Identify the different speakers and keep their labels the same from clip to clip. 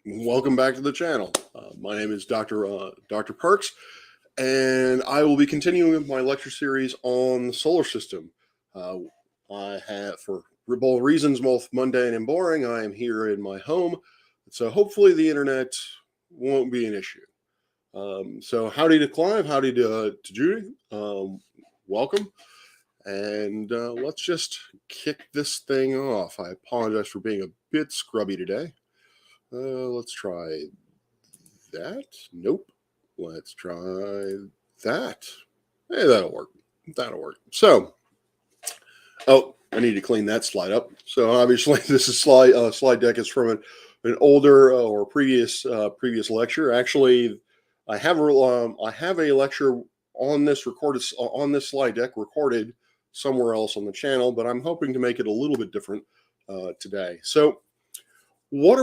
Speaker 1: Welcome back to the channel. My name is Dr. Parks, and I will be continuing with my lecture series on the solar system. Uh, I have, for both reasons, both mundane and boring, I am here in my home, so hopefully the internet won't be an issue. So howdy to Clive, howdy to Judy. Welcome, and let's just kick this thing off. I apologize for being a bit scrubby today. Let's try that. Nope. Let's try that. Hey, that'll work. That'll work. So, oh, I need to clean that slide up. So obviously, this is slide deck is from an older or previous lecture. Actually, I have a lecture on this slide deck recorded somewhere else on the channel, but I'm hoping to make it a little bit different today. So, what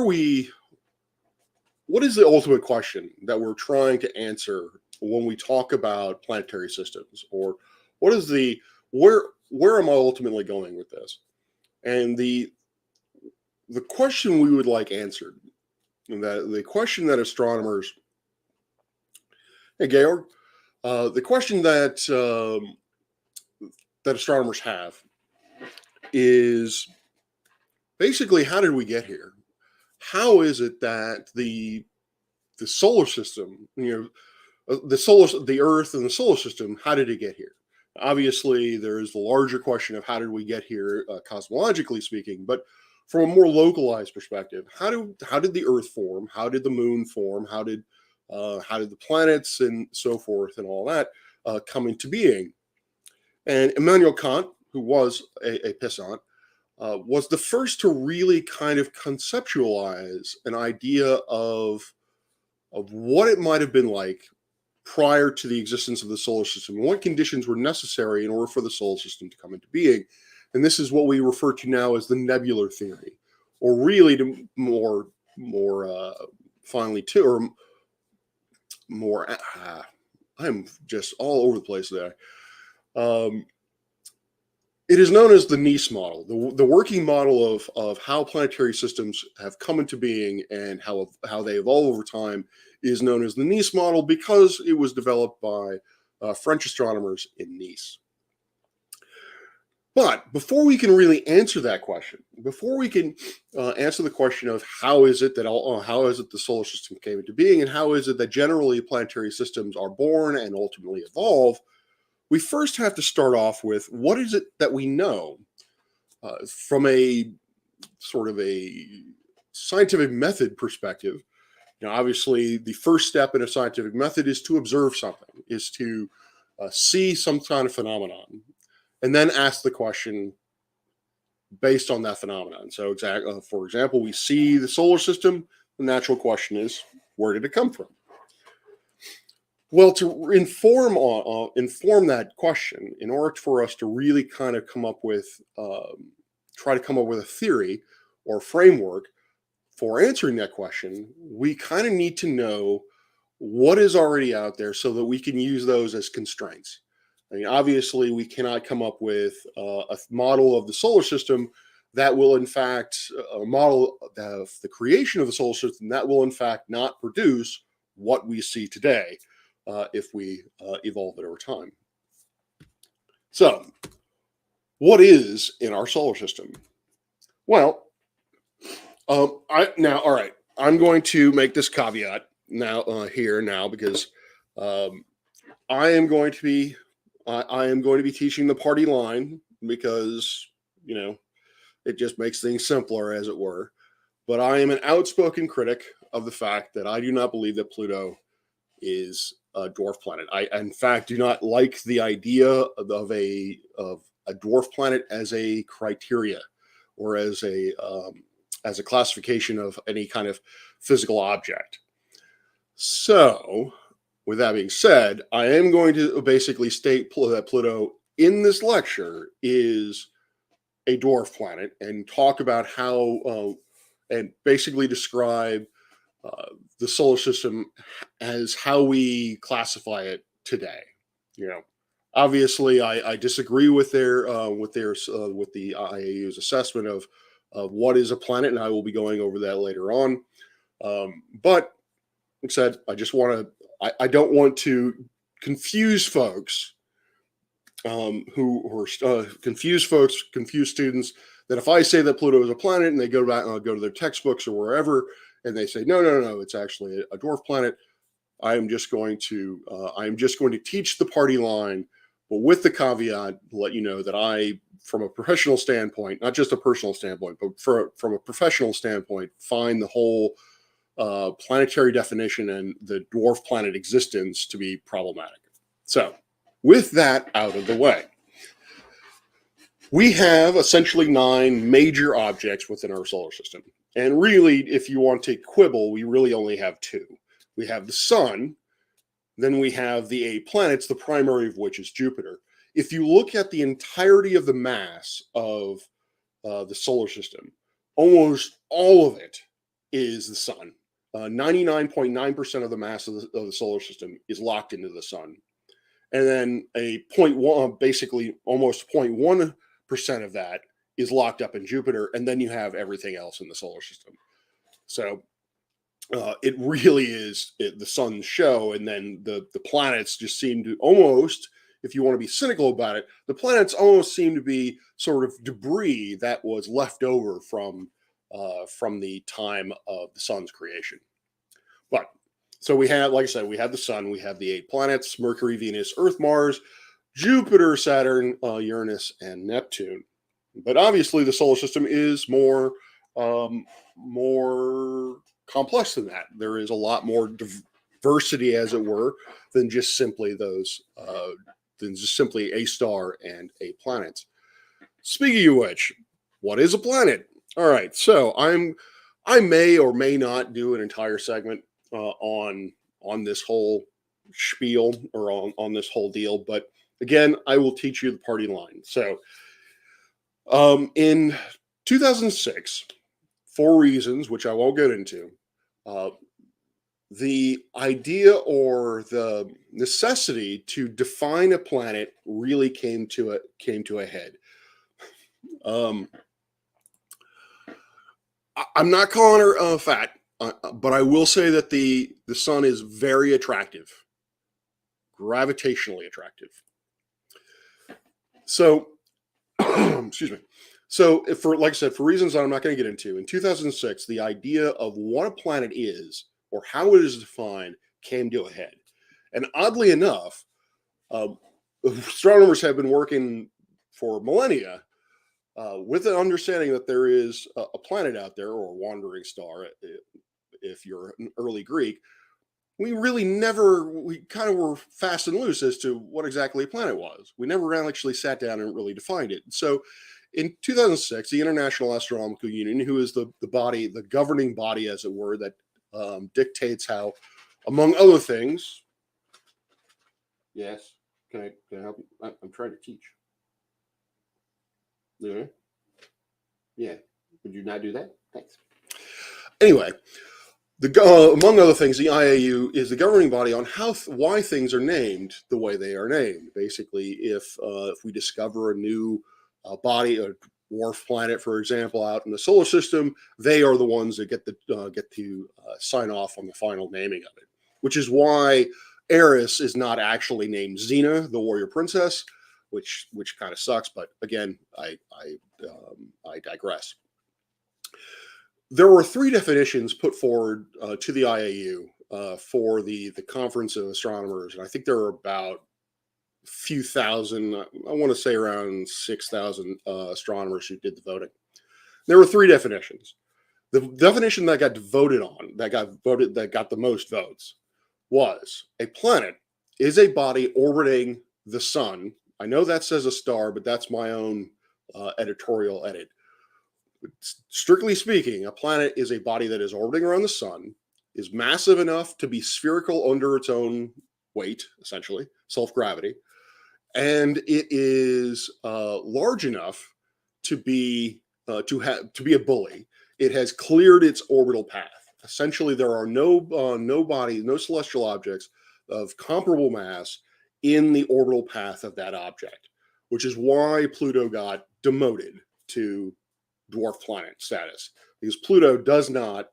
Speaker 1: is the ultimate question that we're trying to answer when we talk about planetary systems? Or what is where am I ultimately going with this? And the question we would like answered, the question that astronomers, hey Georg, the question that astronomers have is basically, how did we get here? How is it that the solar system, the Earth and the solar system, how did it get here? Obviously, there is the larger question of how did we get here, cosmologically speaking, but from a more localized perspective, how did the Earth form? How did the Moon form? How did the planets and so forth and all that come into being? And Immanuel Kant, who was a pissant, was the first to really kind of conceptualize an idea of what it might have been like prior to the existence of the solar system and what conditions were necessary in order for the solar system to come into being. And this is what we refer to now as the nebular theory, or really to more finally to, or more, I'm just all over the place there. It is known as the Nice model, the working model of how planetary systems have come into being and how they evolve over time is known as the Nice model because it was developed by French astronomers in Nice. But before we can really answer that question, before we can answer the question of how is it the solar system came into being, and how is it that generally planetary systems are born and ultimately evolve, we first have to start off with what is it that we know from a sort of a scientific method perspective. Obviously, the first step in a scientific method is to observe something, is to see some kind of phenomenon, and then ask the question based on that phenomenon. So, for example, we see the solar system. The natural question is, where did it come from? Well, to inform that question, in order for us to really kind of try to come up with a theory or framework for answering that question, we kind of need to know what is already out there so that we can use those as constraints. I mean, obviously, we cannot come up with a model of the solar system that will, in fact, a model of the creation of the solar system that will, in fact, not produce what we see today. If we evolve it over time. So, what is in our solar system? Well, all right. I'm going to make this caveat now because I am going to be teaching the party line because it just makes things simpler, as it were. But I am an outspoken critic of the fact that I do not believe that Pluto is a dwarf planet. I, in fact, do not like the idea of a dwarf planet as a criteria or as a classification of any kind of physical object. So, with that being said, I am going to basically state that Pluto in this lecture is a dwarf planet and talk about how and basically describe the solar system as how we classify it today. Obviously, I disagree with the IAU's assessment of what is a planet, and I will be going over that later on. But like I said, I don't want to confuse folks confuse students, that if I say that Pluto is a planet and they go back and go to their textbooks or wherever and they say no, it's actually a dwarf planet, I'm just going to teach the party line, but with the caveat to let you know that I, from a professional standpoint, not just a personal standpoint, but from a professional standpoint, find the whole planetary definition and the dwarf planet existence to be problematic. So, with that out of the way, we have essentially 9 major objects within our solar system. And really, if you want to quibble, we really only have 2. We have the sun, then we have the 8 planets, the primary of which is Jupiter. If you look at the entirety of the mass of the solar system, almost all of it is the sun. 99.9% of the mass of the solar system is locked into the sun. And then a 0.1, basically almost 0.1% of that is locked up in Jupiter. And then you have everything else in the solar system. So it really is the sun's show. And then the planets just seem to almost, if you want to be cynical about it, the planets almost seem to be sort of debris that was left over from the time of the sun's creation. But so we have, like I said, we have the sun, we have the 8 planets: Mercury, Venus, Earth, Mars, Jupiter, Saturn, Uranus, and Neptune. But obviously, the solar system is more complex than that. There is a lot more diversity, as it were, than just simply a star and 8 planets. Speaking of which, what is a planet? All right, so I may or may not do an entire segment on this whole spiel, or on this whole deal, but again, I will teach you the party line. So in 2006, for reasons which I won't get into, the idea or the necessity to define a planet really came to a head. I'm not calling her fat, but I will say that the sun is very attractive, gravitationally attractive. So, excuse me. So, like I said, for reasons that I'm not going to get into, in 2006, the idea of what a planet is or how it is defined came to a head. And oddly enough, astronomers have been working for millennia with an understanding that there is a planet out there, or a wandering star, if you're an early Greek. We kind of were fast and loose as to what exactly a planet was. We never actually sat down and really defined it. So in 2006, the International Astronomical Union, who is the governing body, as it were, that dictates how, among other things. Yes, can I help you? I'm trying to teach. Yeah. Would you not do that? Thanks. Anyway, among other things, the IAU is the governing body on why things are named the way they are named. Basically, if we discover a new body, a dwarf planet, for example, out in the solar system, they are the ones that get to sign off on the final naming of it. Which is why Eris is not actually named Xena, the warrior princess, which kind of sucks. But again, I digress. There were 3 definitions put forward to the IAU for the Conference of Astronomers, and I think there were about a few thousand. I want to say around 6,000 astronomers who did the voting. There were 3 definitions. The definition that got voted on, that got the most votes, was a planet is a body orbiting the sun. I know that says a star, but that's my own editorial edit. Strictly speaking, a planet is a body that is orbiting around the sun, is massive enough to be spherical under its own weight, essentially, self-gravity, and it is large enough to be a bully. It has cleared its orbital path. Essentially, there are no celestial objects of comparable mass in the orbital path of that object, which is why Pluto got demoted to dwarf planet status, because Pluto does not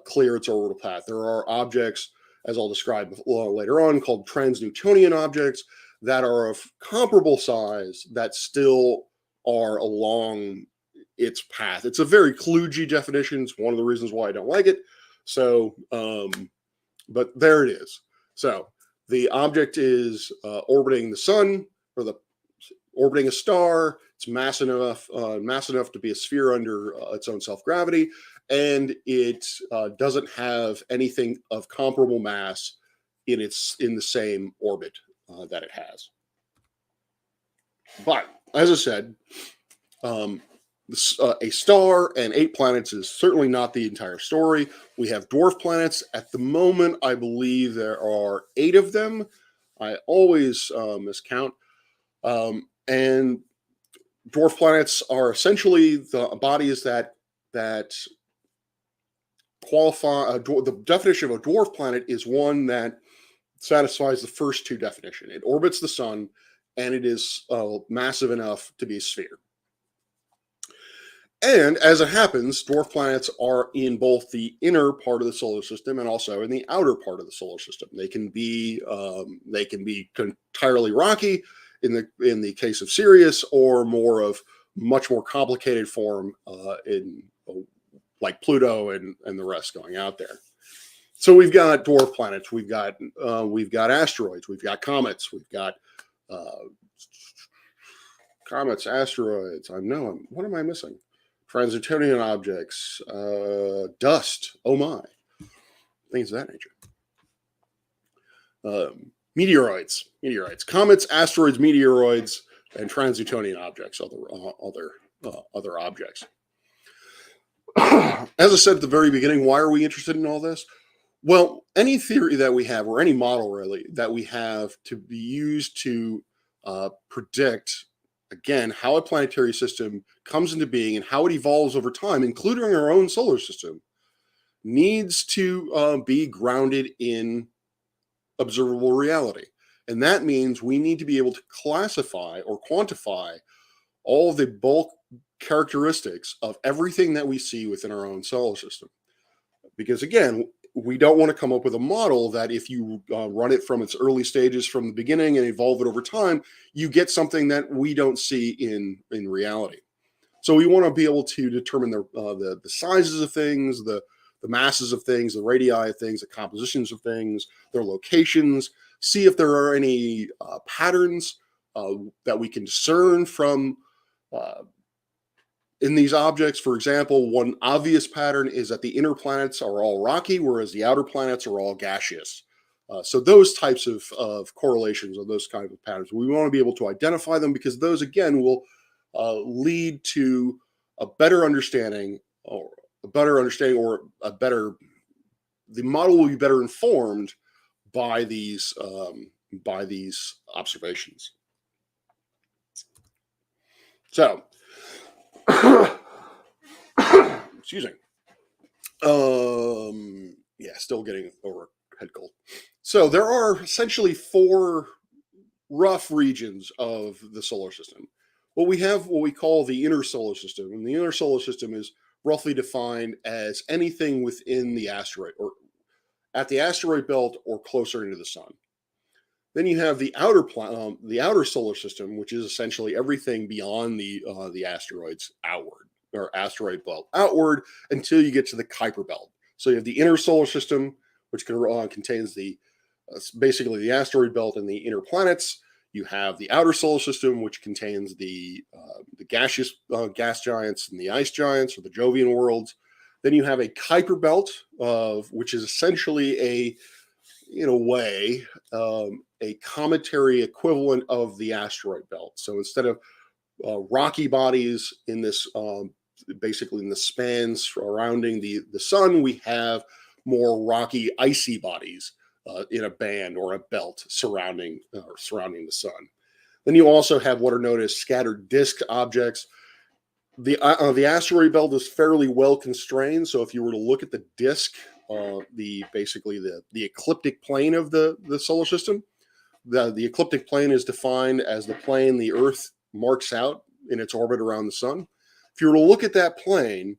Speaker 1: clear its orbital path. There are objects, as I'll describe later on, called trans-Newtonian objects that are of comparable size that still are along its path. It's a very kludgy definition. It's one of the reasons why I don't like it. So, but there it is. So the object is orbiting the sun, or orbiting a star. It's mass enough to be a sphere under its own self-gravity, and it doesn't have anything of comparable mass in the same orbit that it has. But as I said, a star and 8 planets is certainly not the entire story. We have dwarf planets. At the moment, I believe there are 8 of them. I always miscount. And dwarf planets are essentially the bodies that qualify. The definition of a dwarf planet is one that satisfies the first 2 definitions. It orbits the sun, and it is massive enough to be a sphere. And as it happens, dwarf planets are in both the inner part of the solar system and also in the outer part of the solar system. They can be entirely rocky in the case of Sirius, or much more complicated form in like Pluto and the rest going out there. So we've got dwarf planets, we've got asteroids, we've got comets, we've got comets, asteroids. What am I missing? Trans-Newtonian objects, dust, oh my, things of that nature. Meteoroids, comets, asteroids, meteoroids, and trans-Newtonian objects, other objects. As I said at the very beginning, why are we interested in all this? Well, any theory that we have, or any model really, that we have to be used to predict, again, how a planetary system comes into being and how it evolves over time, including our own solar system, needs to be grounded in observable reality. And that means we need to be able to classify or quantify all of the bulk characteristics of everything that we see within our own solar system. Because again, we don't want to come up with a model that if you run it from its early stages from the beginning and evolve it over time, you get something that we don't see in reality. So we want to be able to determine the sizes of things, the masses of things, the radii of things, the compositions of things, their locations, see if there are any patterns that we can discern from in these objects. For example, one obvious pattern is that the inner planets are all rocky, whereas the outer planets are all gaseous. So those types of correlations, or those kind of patterns, we want to be able to identify them, because those, again, will lead to a better understanding, the model will be better informed by these observations. So, excuse me. Yeah, still getting over head cold. So there are essentially 4 rough regions of the solar system. Well, we have what we call the inner solar system, and the inner solar system is roughly defined as anything within the asteroid, or at the asteroid belt, or closer into the sun. Then you have the outer solar system, which is essentially everything beyond the asteroids outward, or asteroid belt outward, until you get to the Kuiper belt. So you have the inner solar system, which contains basically the asteroid belt and the inner planets. You have the outer solar system, which contains the gaseous gas giants and the ice giants, or the Jovian worlds. Then you have a Kuiper belt, which is essentially in a way, a cometary equivalent of the asteroid belt. So instead of rocky bodies in this, basically in the spans surrounding the sun, we have more rocky, icy bodies in a band or a belt surrounding the sun. Then you also have what are known as scattered disk objects. The asteroid belt is fairly well constrained. So if you were to look at the disk, the ecliptic plane of the solar system, the ecliptic plane is defined as the plane the Earth marks out in its orbit around the sun. If you were to look at that plane,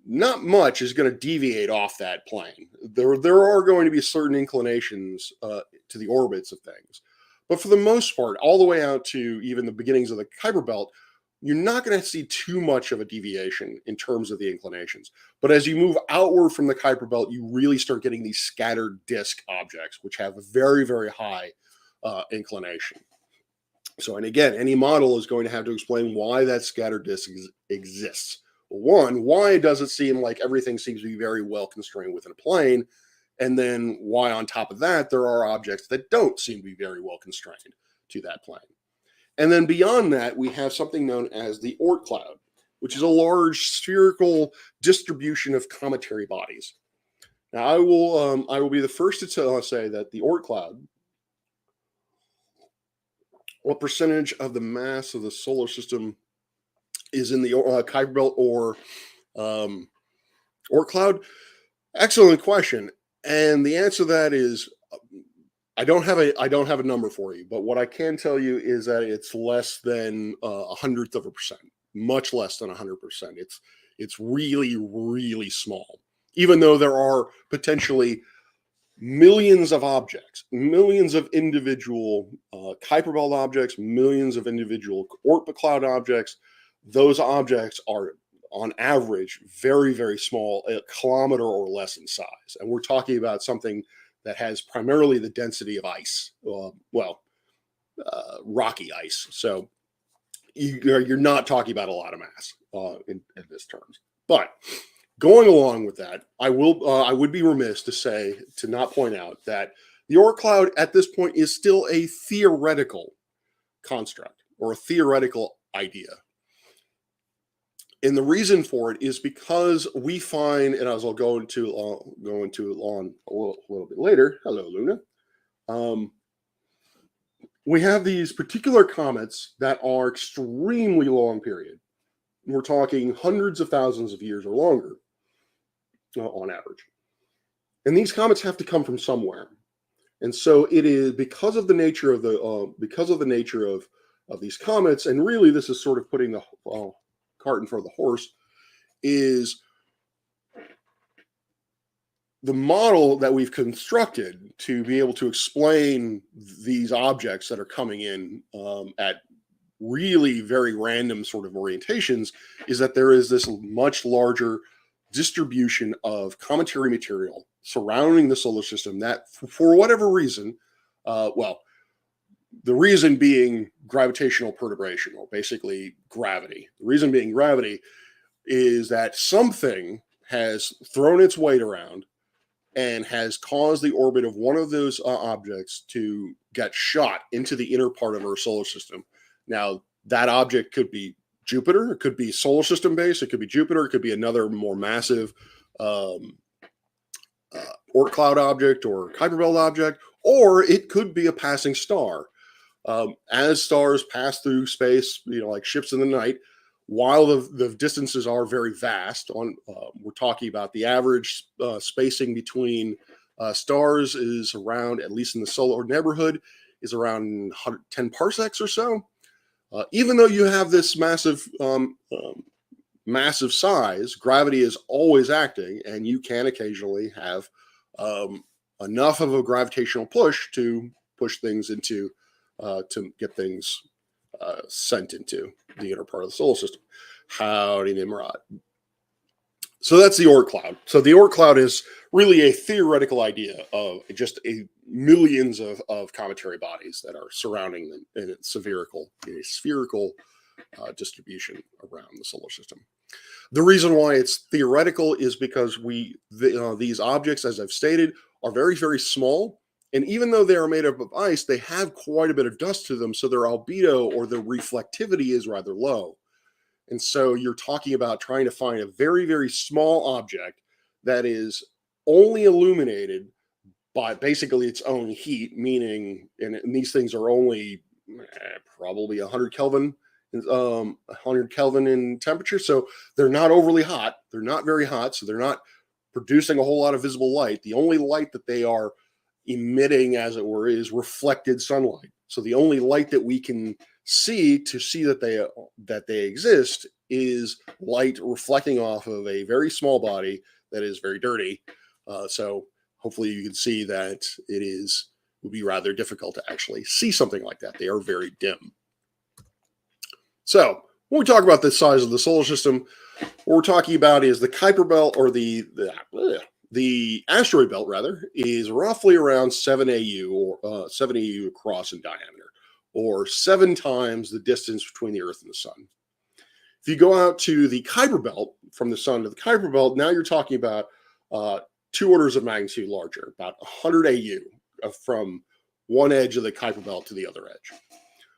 Speaker 1: not much is going to deviate off that plane. There are going to be certain inclinations to the orbits of things, but for the most part, all the way out to even the beginnings of the Kuiper Belt, you're not going to see too much of a deviation in terms of the inclinations. But as you move outward from the Kuiper Belt, you really start getting these scattered disk objects, which have a very, very high inclination. So, and again, any model is going to have to explain why that scattered disk exists. One, why does it seem like everything seems to be very well constrained within a plane? And then why, on top of that, there are objects that don't seem to be very well constrained to that plane. And then beyond that, we have something known as the Oort cloud, which is a large spherical distribution of cometary bodies. Now, I will be the first to say that the Oort cloud, what percentage of the mass of the solar system is in the Kuiper Belt or Oort cloud? Excellent question, and the answer to that is I don't have a number for you, but what I can tell you is that it's less than 1/100%, much less than 100%. It's really, really small, even though there are potentially millions of objects, millions of individual Kuiper Belt objects, millions of individual Oort cloud objects. Those objects are, on average, very, very small, a kilometer or less in size. And we're talking about something that has primarily the density of ice, rocky ice. So you're not talking about a lot of mass in this terms. But going along with that, I would be remiss to not point out that the Oort cloud at this point is still a theoretical construct or a theoretical idea. And the reason for it is because we find, and as I'll go into on a little bit later. Hello, Luna. We have these particular comets that are extremely long period. We're talking hundreds of thousands of years or longer on average. And these comets have to come from somewhere. And so it is because of the nature of these comets, and really this is sort of putting the cart in front of the horse, is the model that we've constructed to be able to explain these objects that are coming in at really very random sort of orientations is that there is this much larger distribution of cometary material surrounding the solar system that, for whatever reason, the reason being gravitational perturbation, or basically gravity. The reason being gravity is that something has thrown its weight around and has caused the orbit of one of those objects to get shot into the inner part of our solar system. Now, that object could be Jupiter, it could be solar system based, it could be Jupiter, it could be another more massive Oort cloud object or Kuiper Belt object, or it could be a passing star. As stars pass through space, like ships in the night, while the distances are very vast, we're talking about the average spacing between stars is around, at least in the solar neighborhood, is around 110 parsecs or so. Even though you have this massive size, gravity is always acting, and you can occasionally have enough of a gravitational push to push things into to get things sent into the inner part of the solar system. Howdy, Nimrod. So that's the Oort cloud. So the Oort cloud is really a theoretical idea of just millions of cometary bodies that are surrounding them in a spherical distribution around the solar system. The reason why it's theoretical is because these objects, as I've stated, are very, very small. And even though they are made up of ice, they have quite a bit of dust to them. So their albedo or their reflectivity is rather low. And so you're talking about trying to find a very, very small object that is only illuminated by basically its own heat, meaning, and these things are only probably 100 Kelvin, 100 Kelvin in temperature. So they're not overly hot. They're not very hot. So they're not producing a whole lot of visible light. The only light that they are emitting, as it were, is reflected sunlight. So the only light that we can see to see that they exist is light reflecting off of a very small body that is very dirty. So hopefully you can see that would be rather difficult to actually see something like that. They are very dim. So when we talk about the size of the solar system, what we're talking about is the Kuiper belt, or the asteroid belt, rather, is roughly around 7 AU, or 7 AU across in diameter, or 7 times the distance between the Earth and the Sun. If you go out to the Kuiper belt, from the Sun to the Kuiper belt, now you're talking about 2 orders of magnitude larger, about 100 AU from one edge of the Kuiper belt to the other edge.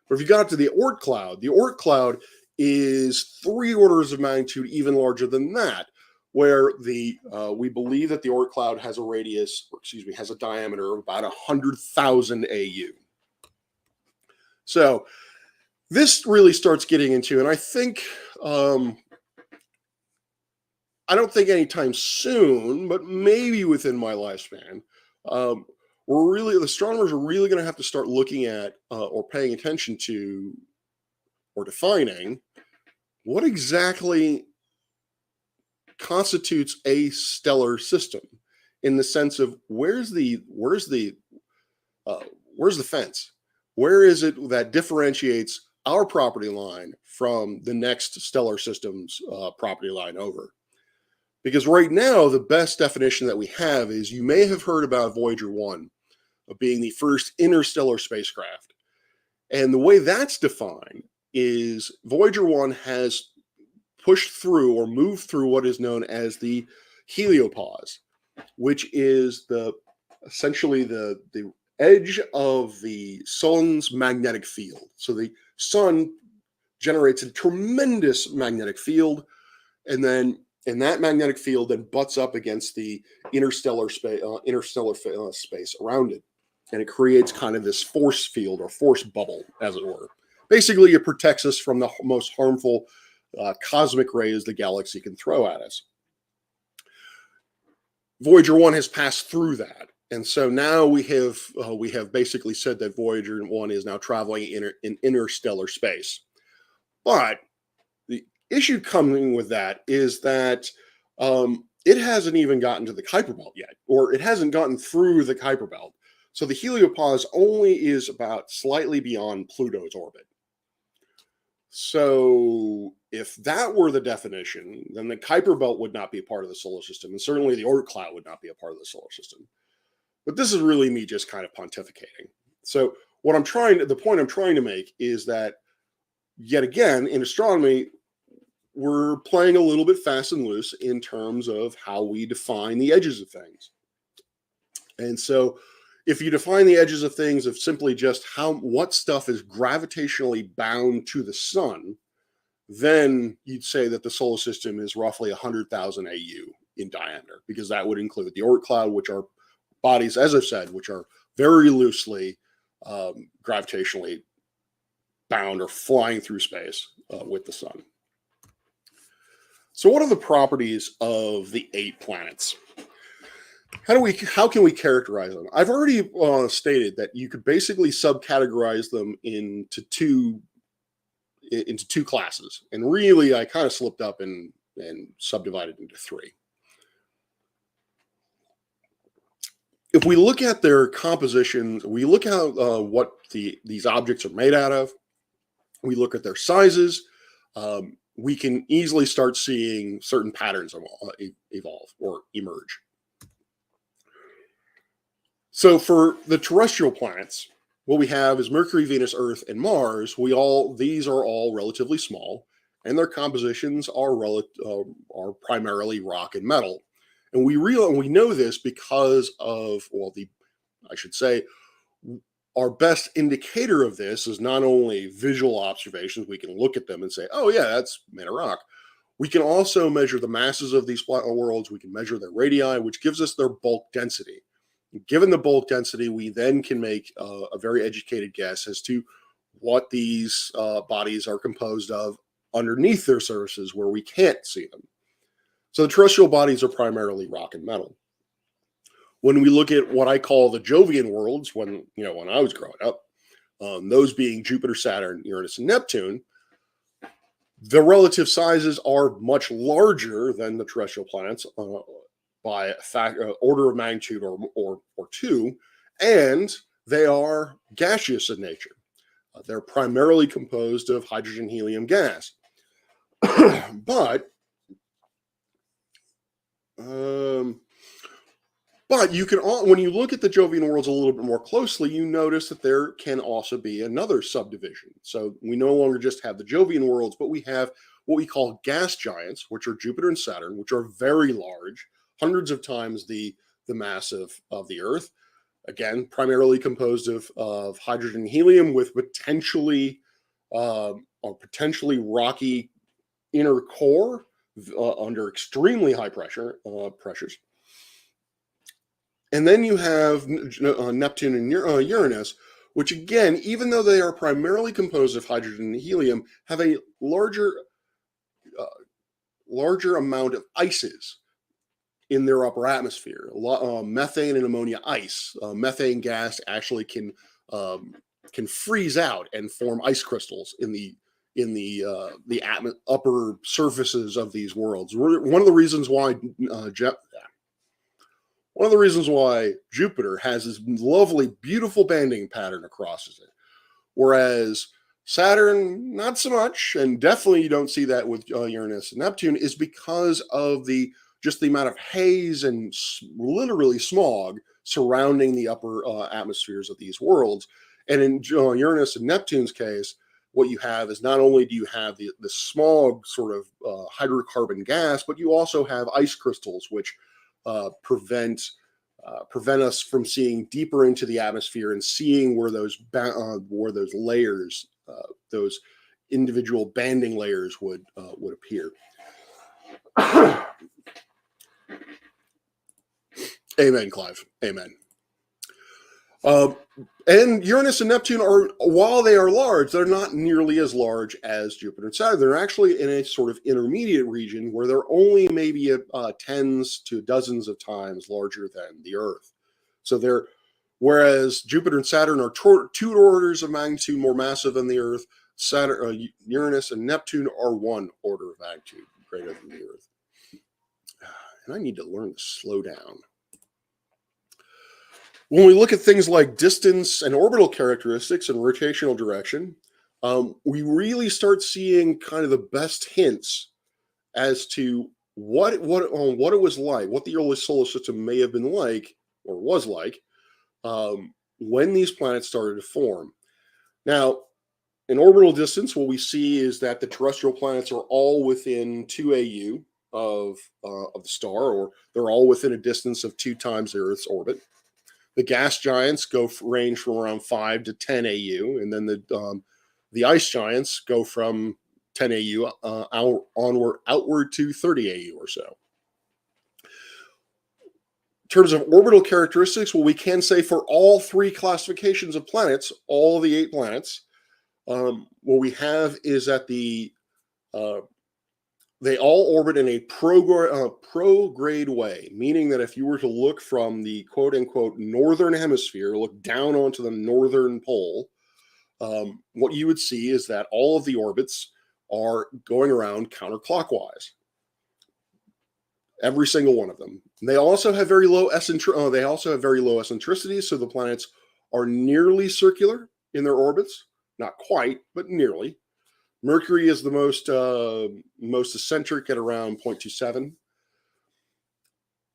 Speaker 1: But if you got to the Oort cloud is 3 orders of magnitude even larger than that, where we believe that the Oort cloud has a diameter of about 100,000 AU. So this really starts getting into, and I think, I don't think anytime soon, but maybe within my lifespan, the astronomers are really going to have to start looking at or paying attention to or defining what exactly constitutes a stellar system, in the sense of where's the fence? Where is it that differentiates our property line from the next stellar system's property line over? Because right now, the best definition that we have is, you may have heard about Voyager 1 being the first interstellar spacecraft. And the way that's defined is Voyager 1 has pushed through or moved through what is known as the heliopause, which is essentially the edge of the sun's magnetic field. So the sun generates a tremendous magnetic field, and then that magnetic field then butts up against the interstellar space around it, and it creates kind of this force field, or force bubble, as it were. Basically, it protects us from the most harmful cosmic rays the galaxy can throw at us. Voyager 1 has passed through that, and so now we have basically said that Voyager 1 is now traveling in interstellar space. But the issue coming with that is that it hasn't even gotten to the Kuiper belt yet, or it hasn't gotten through the Kuiper belt. So the heliopause only is about slightly beyond Pluto's orbit. So if that were the definition, then the Kuiper belt would not be a part of the solar system, and certainly the Oort cloud would not be a part of the solar system. But this is really me just kind of pontificating. So the point I'm trying to make is that, yet again, in astronomy, we're playing a little bit fast and loose in terms of how we define the edges of things. And so if you define the edges of things of simply just what stuff is gravitationally bound to the sun, then you'd say that the solar system is roughly 100,000 AU in diameter, because that would include the Oort cloud, which are bodies, as I've said, which are very loosely gravitationally bound or flying through space with the sun. So what are the properties of the 8 planets? How can we characterize them? I've already stated that you could basically subcategorize them into two classes, and really I kind of slipped up and subdivided into 3. If we look at their composition, we look at what these objects are made out of, we look at their sizes, we can easily start seeing certain patterns evolve or emerge. So for the terrestrial planets, what we have is Mercury, Venus, Earth, and Mars. These are all relatively small, and their compositions are primarily rock and metal. And we know this because of, our best indicator of this is not only visual observations. We can look at them and say, oh yeah, that's made of rock. We can also measure the masses of these worlds. We can measure their radii, which gives us their bulk density. Given the bulk density, we then can make a very educated guess as to what these bodies are composed of underneath their surfaces, where we can't see them. So the terrestrial bodies are primarily rock and metal. When we look at what I call the Jovian worlds, when I was growing up, those being Jupiter, Saturn, Uranus, and Neptune, The relative sizes are much larger than the terrestrial planets by order of magnitude or two, and they are gaseous in nature. They're primarily composed of hydrogen helium gas. but um, But you can, when you look at the Jovian worlds a little bit more closely, you notice that there can also be another subdivision. So we no longer just have the Jovian worlds, but we have what we call gas giants, which are Jupiter and Saturn, which are very large, hundreds of times the mass of the Earth. Again, primarily composed of hydrogen and helium with potentially rocky inner core under extremely high pressures. And then you have Neptune and Uranus, which again, even though they are primarily composed of hydrogen and helium, have a larger amount of ices in their upper atmosphere. Methane and ammonia ice. Methane gas actually can freeze out and form ice crystals in the upper surfaces of these worlds. One of the reasons why Jupiter has this lovely, beautiful banding pattern across it, whereas Saturn, not so much, and definitely you don't see that with Uranus and Neptune, is because of the amount of haze and literally smog surrounding the upper atmospheres of these worlds. And in Uranus and Neptune's case, what you have is not only do you have the smog sort of hydrocarbon gas, but you also have ice crystals, which prevent us from seeing deeper into the atmosphere and seeing where those layers, those individual banding layers would appear. Amen, Clive. Amen. And Uranus and Neptune are, while they are large, they're not nearly as large as Jupiter and Saturn. They're actually in a sort of intermediate region where they're only maybe tens to dozens of times larger than the Earth. So whereas Jupiter and Saturn are two orders of magnitude more massive than the Earth, Uranus and Neptune are one order of magnitude greater than the Earth. And I need to learn to slow down. When we look at things like distance and orbital characteristics and rotational direction, we really start seeing kind of the best hints as to what it was like, what the early solar system may have been like, or was like, when these planets started to form. Now, in orbital distance, what we see is that the terrestrial planets are all within 2 AU of the star, or they're all within a distance of 2 times the Earth's orbit. The gas giants range from around 5 to 10 AU, and then the ice giants go from 10 AU outward to 30 AU or so. In terms of orbital characteristics, what we can say for all 3 classifications of planets, all the 8 planets, what we have is that they all orbit in a prograde way, meaning that if you were to look from the quote-unquote northern hemisphere, look down onto the northern pole, what you would see is that all of the orbits are going around counterclockwise. Every single one of them. They also have very low eccentricities, so the planets are nearly circular in their orbits. Not quite, but nearly. Mercury is the most eccentric at around 0.27.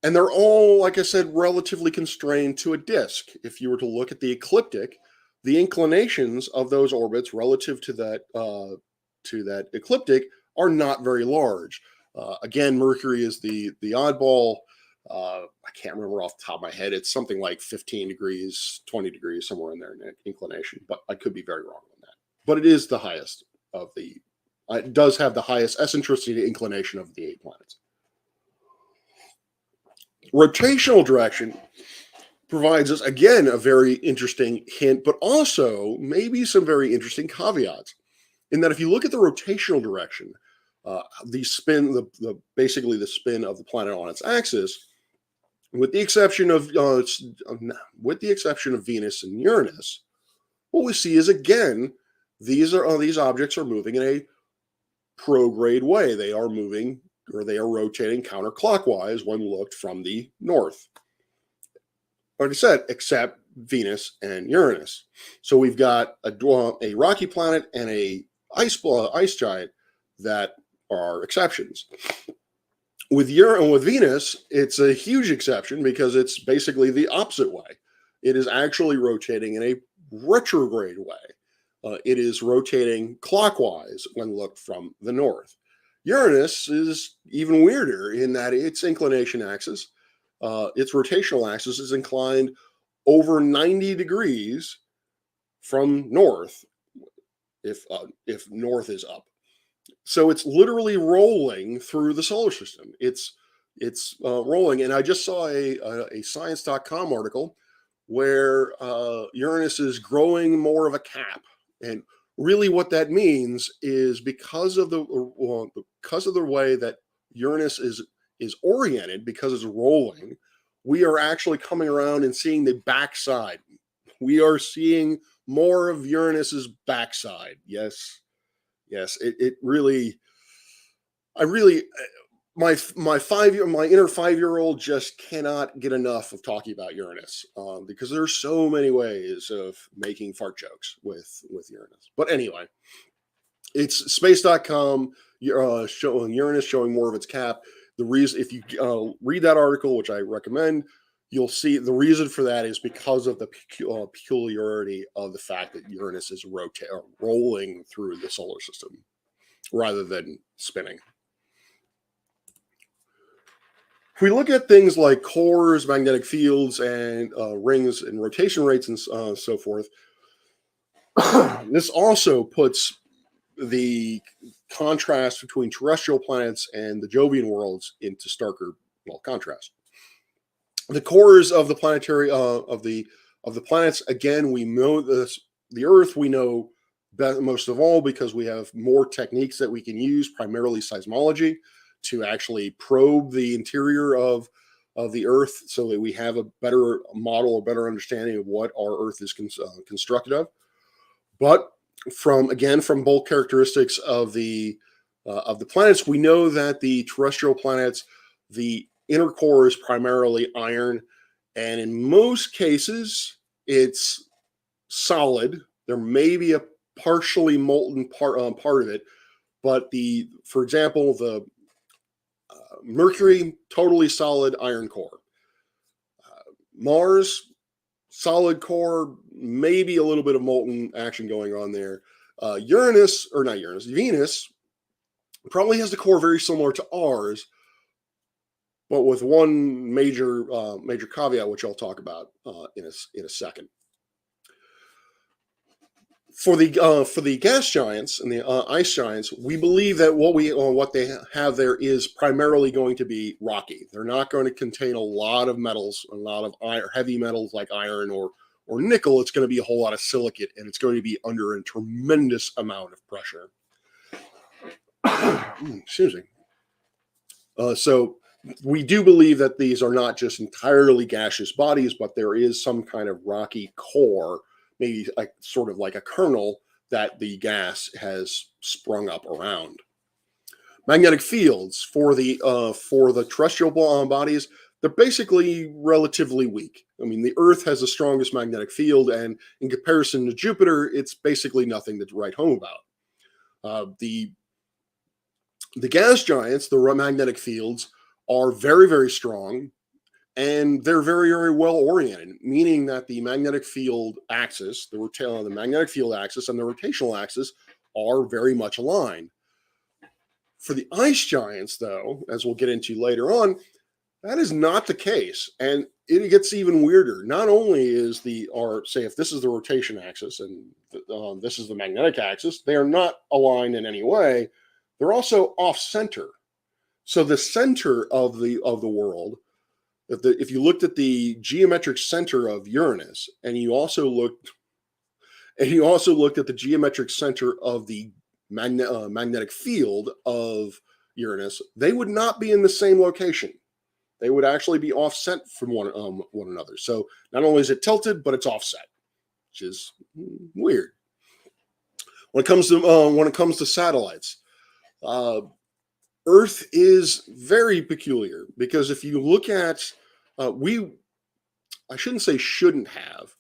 Speaker 1: And they're all, like I said, relatively constrained to a disk. If you were to look at the ecliptic, the inclinations of those orbits relative to that ecliptic are not very large. Again, Mercury is the oddball. I can't remember off the top of my head. It's something like 15 degrees, 20 degrees, somewhere in there in inclination. But I could be very wrong on that. But it is the highest of the. It does have the highest eccentricity to inclination of the 8 planets. Rotational direction provides us, again, a very interesting hint, but also maybe some very interesting caveats. In that if you look at the rotational direction, basically the spin of the planet on its axis, with the exception of Venus and Uranus, what we see is, again, these objects are moving in a prograde way. They are moving, or they are rotating counterclockwise when looked from the north. Like I said, except Venus and Uranus. So we've got a rocky planet and a ice giant that are exceptions. With Venus, it's a huge exception because it's basically the opposite way. It is actually rotating in a retrograde way. It is rotating clockwise when looked from the north. Uranus is even weirder in that its inclination axis, its rotational axis, is inclined over 90 degrees from north, if north is up. So it's literally rolling through the solar system. It's rolling, and I just saw a Science.com article where Uranus is growing more of a cap, and really what that means is because of the way that Uranus is oriented, because it's rolling, we are actually coming around and seeing the backside. We are seeing more of Uranus's backside. Yes, it really, my inner 5-year-old just cannot get enough of talking about Uranus, because there's so many ways of making fart jokes with Uranus. But anyway, it's space.com showing Uranus showing more of its cap. The reason, if you read that article, which I recommend, you'll see the reason for that is because of the peculiarity of the fact that Uranus is rolling through the solar system rather than spinning. If we look at things like cores, magnetic fields, and rings and rotation rates and so forth, this also puts the contrast between terrestrial planets and the Jovian worlds into starker, contrast. The cores of the planetary of the planets, again, we know this. The Earth we know most of all because we have more techniques that we can use, primarily seismology, to actually probe the interior of the Earth, so that we have a better model, a better understanding of what our Earth is constructed of. But from both characteristics of the planets, we know that the terrestrial planets, the inner core is primarily iron, and in most cases it's solid. There may be a partially molten part of it, but for example, the Mercury, totally solid iron core. Mars, solid core, maybe a little bit of molten action going on there. Venus probably has the core very similar to ours, but with one major caveat, which I'll talk about in a second. For the gas giants and the ice giants, we believe that what they have there is primarily going to be rocky. They're not going to contain a lot of metals, a lot of heavy metals like iron or nickel. It's going to be a whole lot of silicate, and it's going to be under a tremendous amount of pressure. Excuse me. So we do believe that these are not just entirely gaseous bodies, but there is some kind of rocky core, maybe sort of like a kernel, that the gas has sprung up around. Magnetic fields for the terrestrial bodies, they're basically relatively weak. I mean, the Earth has the strongest magnetic field, and in comparison to Jupiter, it's basically nothing to write home about. The gas giants, the magnetic fields, are very, very strong, and they're very, very well oriented, meaning that the magnetic field axis, the magnetic field axis and the rotational axis are very much aligned. For the ice giants, though, as we'll get into later on, that is not the case, and it gets even weirder. Not only is if this is the rotation axis and this is the magnetic axis, they are not aligned in any way. They're also off center. So the center of the world, if you looked at the geometric center of Uranus, and you also looked at the geometric center of the magnetic field of Uranus, they would not be in the same location. They would actually be offset from one another. So not only is it tilted, but it's offset, which is weird. When it comes to satellites, Uh, Earth is very peculiar because if you look at, I shouldn't say shouldn't have,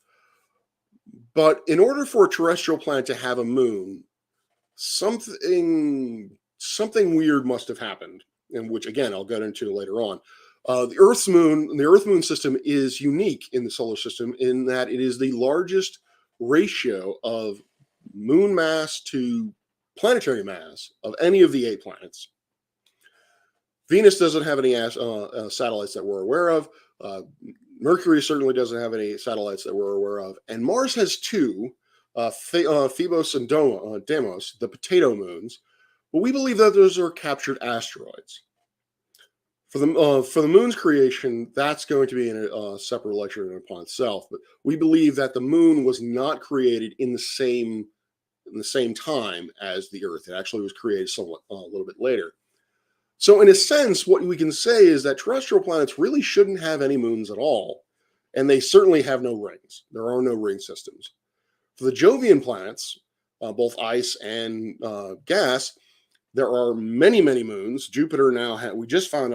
Speaker 1: but in order for a terrestrial planet to have a moon, something weird must have happened, and which again I'll get into later on. The Earth Moon system is unique in the solar system in that it is the largest ratio of moon mass to planetary mass of any of the 8 planets. Venus doesn't have any satellites that we're aware of. Uh, Mercury certainly doesn't have any satellites that we're aware of, and Mars has two, Phoebos and Deimos, the potato moons. But we believe that those are captured asteroids. For the moon's creation, that's going to be in a separate lecture in upon itself. But we believe that the moon was not created in the same time as the Earth. It actually was created somewhat a little bit later. So, in a sense, what we can say is that terrestrial planets really shouldn't have any moons at all, and they certainly have no rings. There are no ring systems. For the Jovian planets, both ice and gas, there are many, many moons. Jupiter now we just found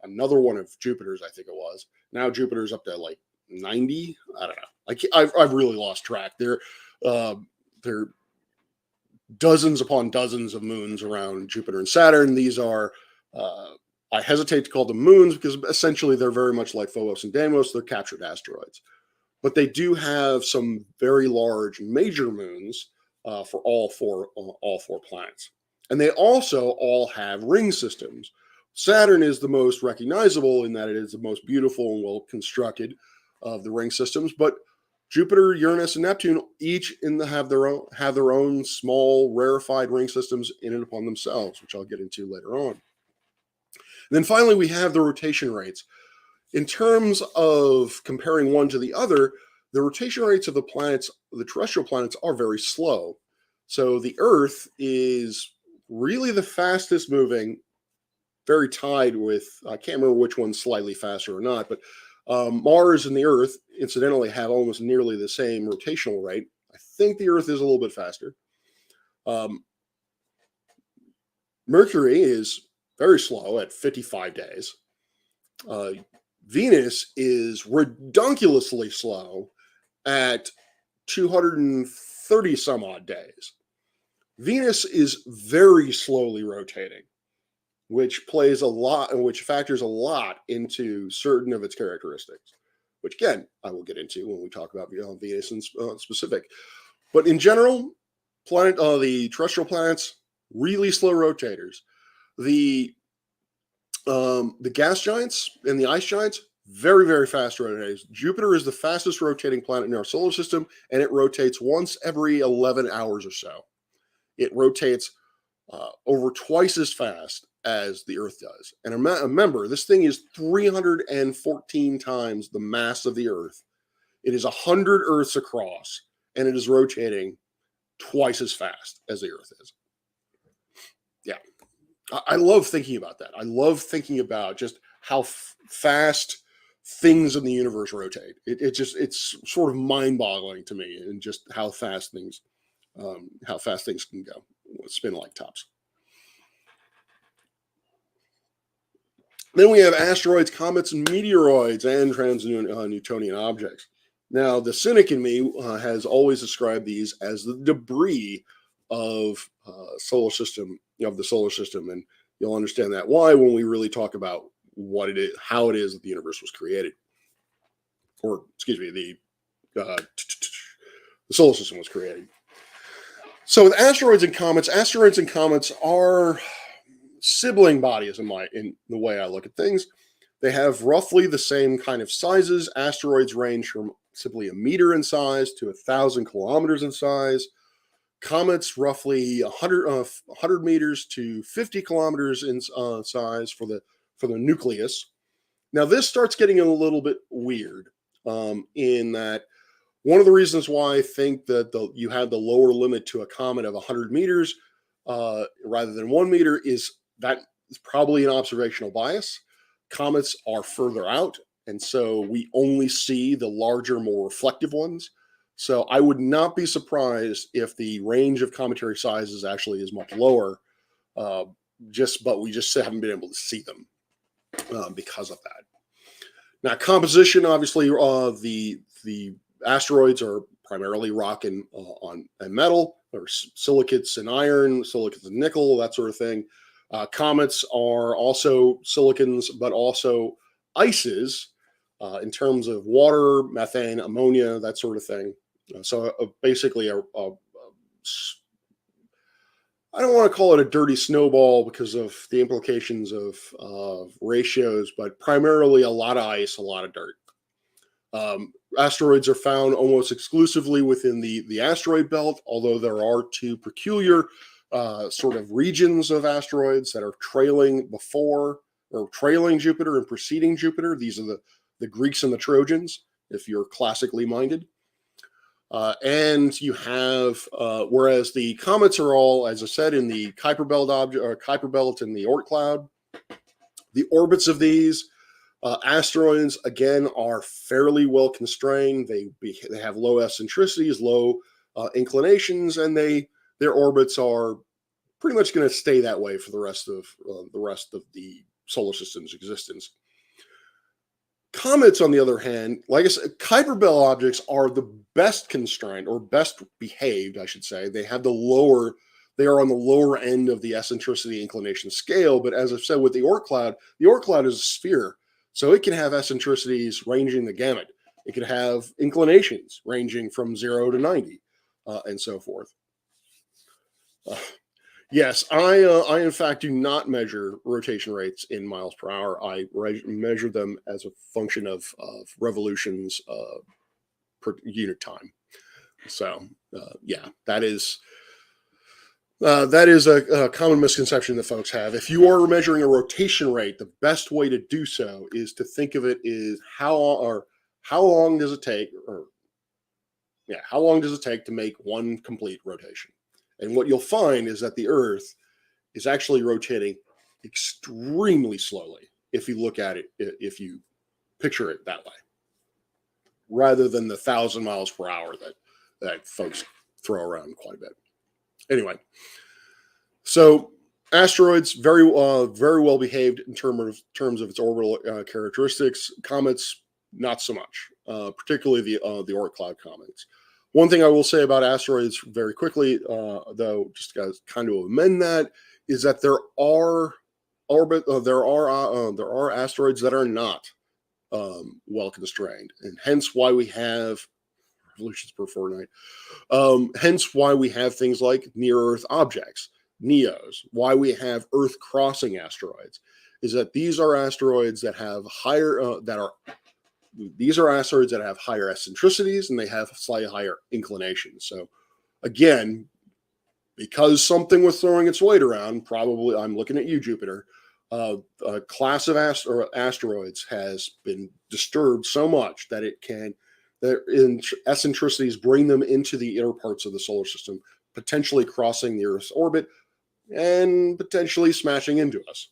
Speaker 1: another one of Jupiter's, I think it was. Now Jupiter's up to like 90. I don't know. I've really lost track. There are dozens upon dozens of moons around Jupiter and Saturn. These are, I hesitate to call them moons because essentially they're very much like Phobos and Deimos. They're captured asteroids. But they do have some very large major moons for all four planets. And they also all have ring systems. Saturn is the most recognizable in that it is the most beautiful and well constructed of the ring systems. But Jupiter, Uranus, and Neptune each have their own small rarefied ring systems in and upon themselves, which I'll get into later on. And then finally, we have the rotation rates. In terms of comparing one to the other, the rotation rates of the terrestrial planets, are very slow. So the Earth is really the fastest moving, very tied with, I can't remember which one's slightly faster or not, but Mars and the Earth, incidentally, have almost nearly the same rotational rate. I think the Earth is a little bit faster. Mercury is very slow at 55 days. Venus is redunculously slow at 230 some odd days. Venus is very slowly rotating, which factors a lot into certain of its characteristics, which again, I will get into when we talk about Venus in specific. But in general, the terrestrial planets, really slow rotators. The gas giants and the ice giants, very, very fast rotators. Jupiter is the fastest rotating planet in our solar system, and it rotates once every 11 hours or so. It rotates over twice as fast as the Earth does. And remember, this thing is 314 times the mass of the Earth. It is 100 Earths across, and it is rotating twice as fast as the Earth is. Yeah. I love thinking about that. I love thinking about just how fast things in the universe rotate. It's sort of mind-boggling to me, and just how fast things can go, spin like tops. Then we have asteroids, comets, and meteoroids, and trans-Newtonian objects. Now, the cynic in me has always described these as the debris of the solar system, and you'll understand that why when we really talk about what it is, how it is that the universe was created, or excuse me, the solar system was created. So with asteroids and comets are sibling bodies in the way I look at things. They have roughly the same kind of sizes. Asteroids range from simply a meter in size to 1,000 kilometers in size. Comets roughly 100 meters to 50 kilometers in size for the nucleus. Now this starts getting a little bit weird in that one of the reasons why I think that you had the lower limit to a comet of 100 meters rather than 1 meter is that is probably an observational bias. Comets are further out, and so we only see the larger, more reflective ones. So I would not be surprised if the range of cometary sizes actually is much lower but we just haven't been able to see them because of that. Now, composition, obviously, the asteroids are primarily rock and metal, or silicates and iron, silicates and nickel, that sort of thing. Comets are also silicons, but also ices in terms of water, methane, ammonia, that sort of thing. So basically, I don't want to call it a dirty snowball because of the implications of ratios, but primarily a lot of ice, a lot of dirt. Asteroids are found almost exclusively within the asteroid belt, although there are two peculiar sort of regions of asteroids that are trailing Jupiter and preceding Jupiter. These are the Greeks and the Trojans, if you're classically minded. And you have, whereas the comets are all, as I said, in the Kuiper Belt and the Oort cloud. The orbits of these asteroids, again, are fairly well constrained. They have low eccentricities, low inclinations, and their orbits are pretty much going to stay that way for the rest of the solar system's existence. Comets, on the other hand, like I said, Kuiper Belt objects are the best constrained, or best behaved, I should say. They are on the lower end of the eccentricity inclination scale. But as I've said with the Oort cloud is a sphere, so it can have eccentricities ranging the gamut. It can have inclinations ranging from 0 to 90, and so forth. Yes, I in fact do not measure rotation rates in miles per hour. I measure them as a function of revolutions per unit time. So yeah, that is a common misconception that folks have. If you are measuring a rotation rate, the best way to do so is to think of it as how long does it take to make one complete rotation. And what you'll find is that the Earth is actually rotating extremely slowly if you look at it, if you picture it that way, rather than the 1,000 miles per hour that folks throw around quite a bit. Anyway, so asteroids very well behaved in terms of its orbital characteristics. Comets, not so much, particularly the Oort cloud comets. One thing I will say about asteroids very quickly, though, just to kind of amend that, is that there are asteroids that are not well constrained, and hence why we have revolutions per fortnight. Hence why we have things like near-Earth objects, NEOs. Why we have Earth-crossing asteroids is that these are asteroids that have asteroids that have higher eccentricities and they have slightly higher inclinations. So again, because something was throwing its weight around, probably, I'm looking at you, Jupiter, a class of asteroids has been disturbed so much that their eccentricities bring them into the inner parts of the solar system, potentially crossing the Earth's orbit and potentially smashing into us.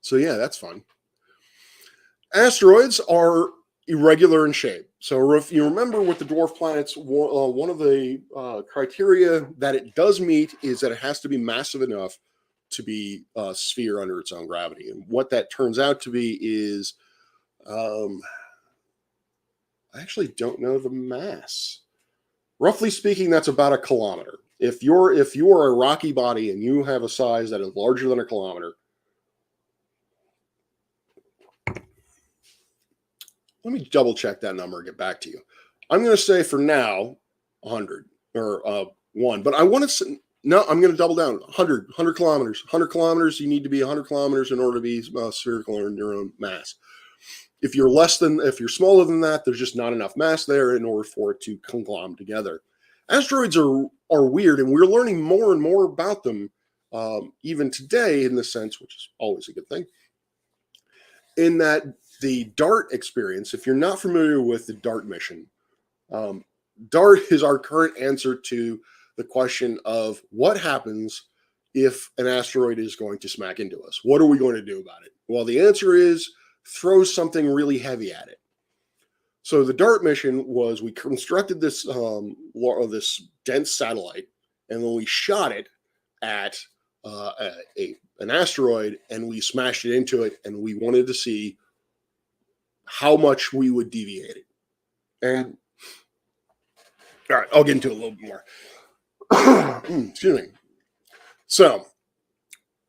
Speaker 1: So yeah, that's fun. Asteroids are irregular in shape. So if you remember with the dwarf planets, one of the criteria that it does meet is that it has to be massive enough to be a sphere under its own gravity. And what that turns out to be is, I actually don't know the mass. Roughly speaking, that's about a kilometer. If you are a rocky body and you have a size that is larger than a kilometer, let me double check that number and get back to you. I'm going to say for now 100 or 1, but I want to say, no, I'm going to double down. 100 kilometers. 100 kilometers, you need to be 100 kilometers in order to be spherical in your own mass. If you're smaller than that, there's just not enough mass there in order for it to conglomerate together. Asteroids are weird, and we're learning more and more about them even today, in the sense, which is always a good thing, in that the DART experience, if you're not familiar with the DART mission, DART is our current answer to the question of what happens if an asteroid is going to smack into us. What are we going to do about it? Well, the answer is throw something really heavy at it. So the DART mission was, we constructed this dense satellite, and when we shot it at an asteroid and we smashed it into it, and we wanted to see how much we would deviate it. And all right, I'll get into it a little bit more. Excuse me. So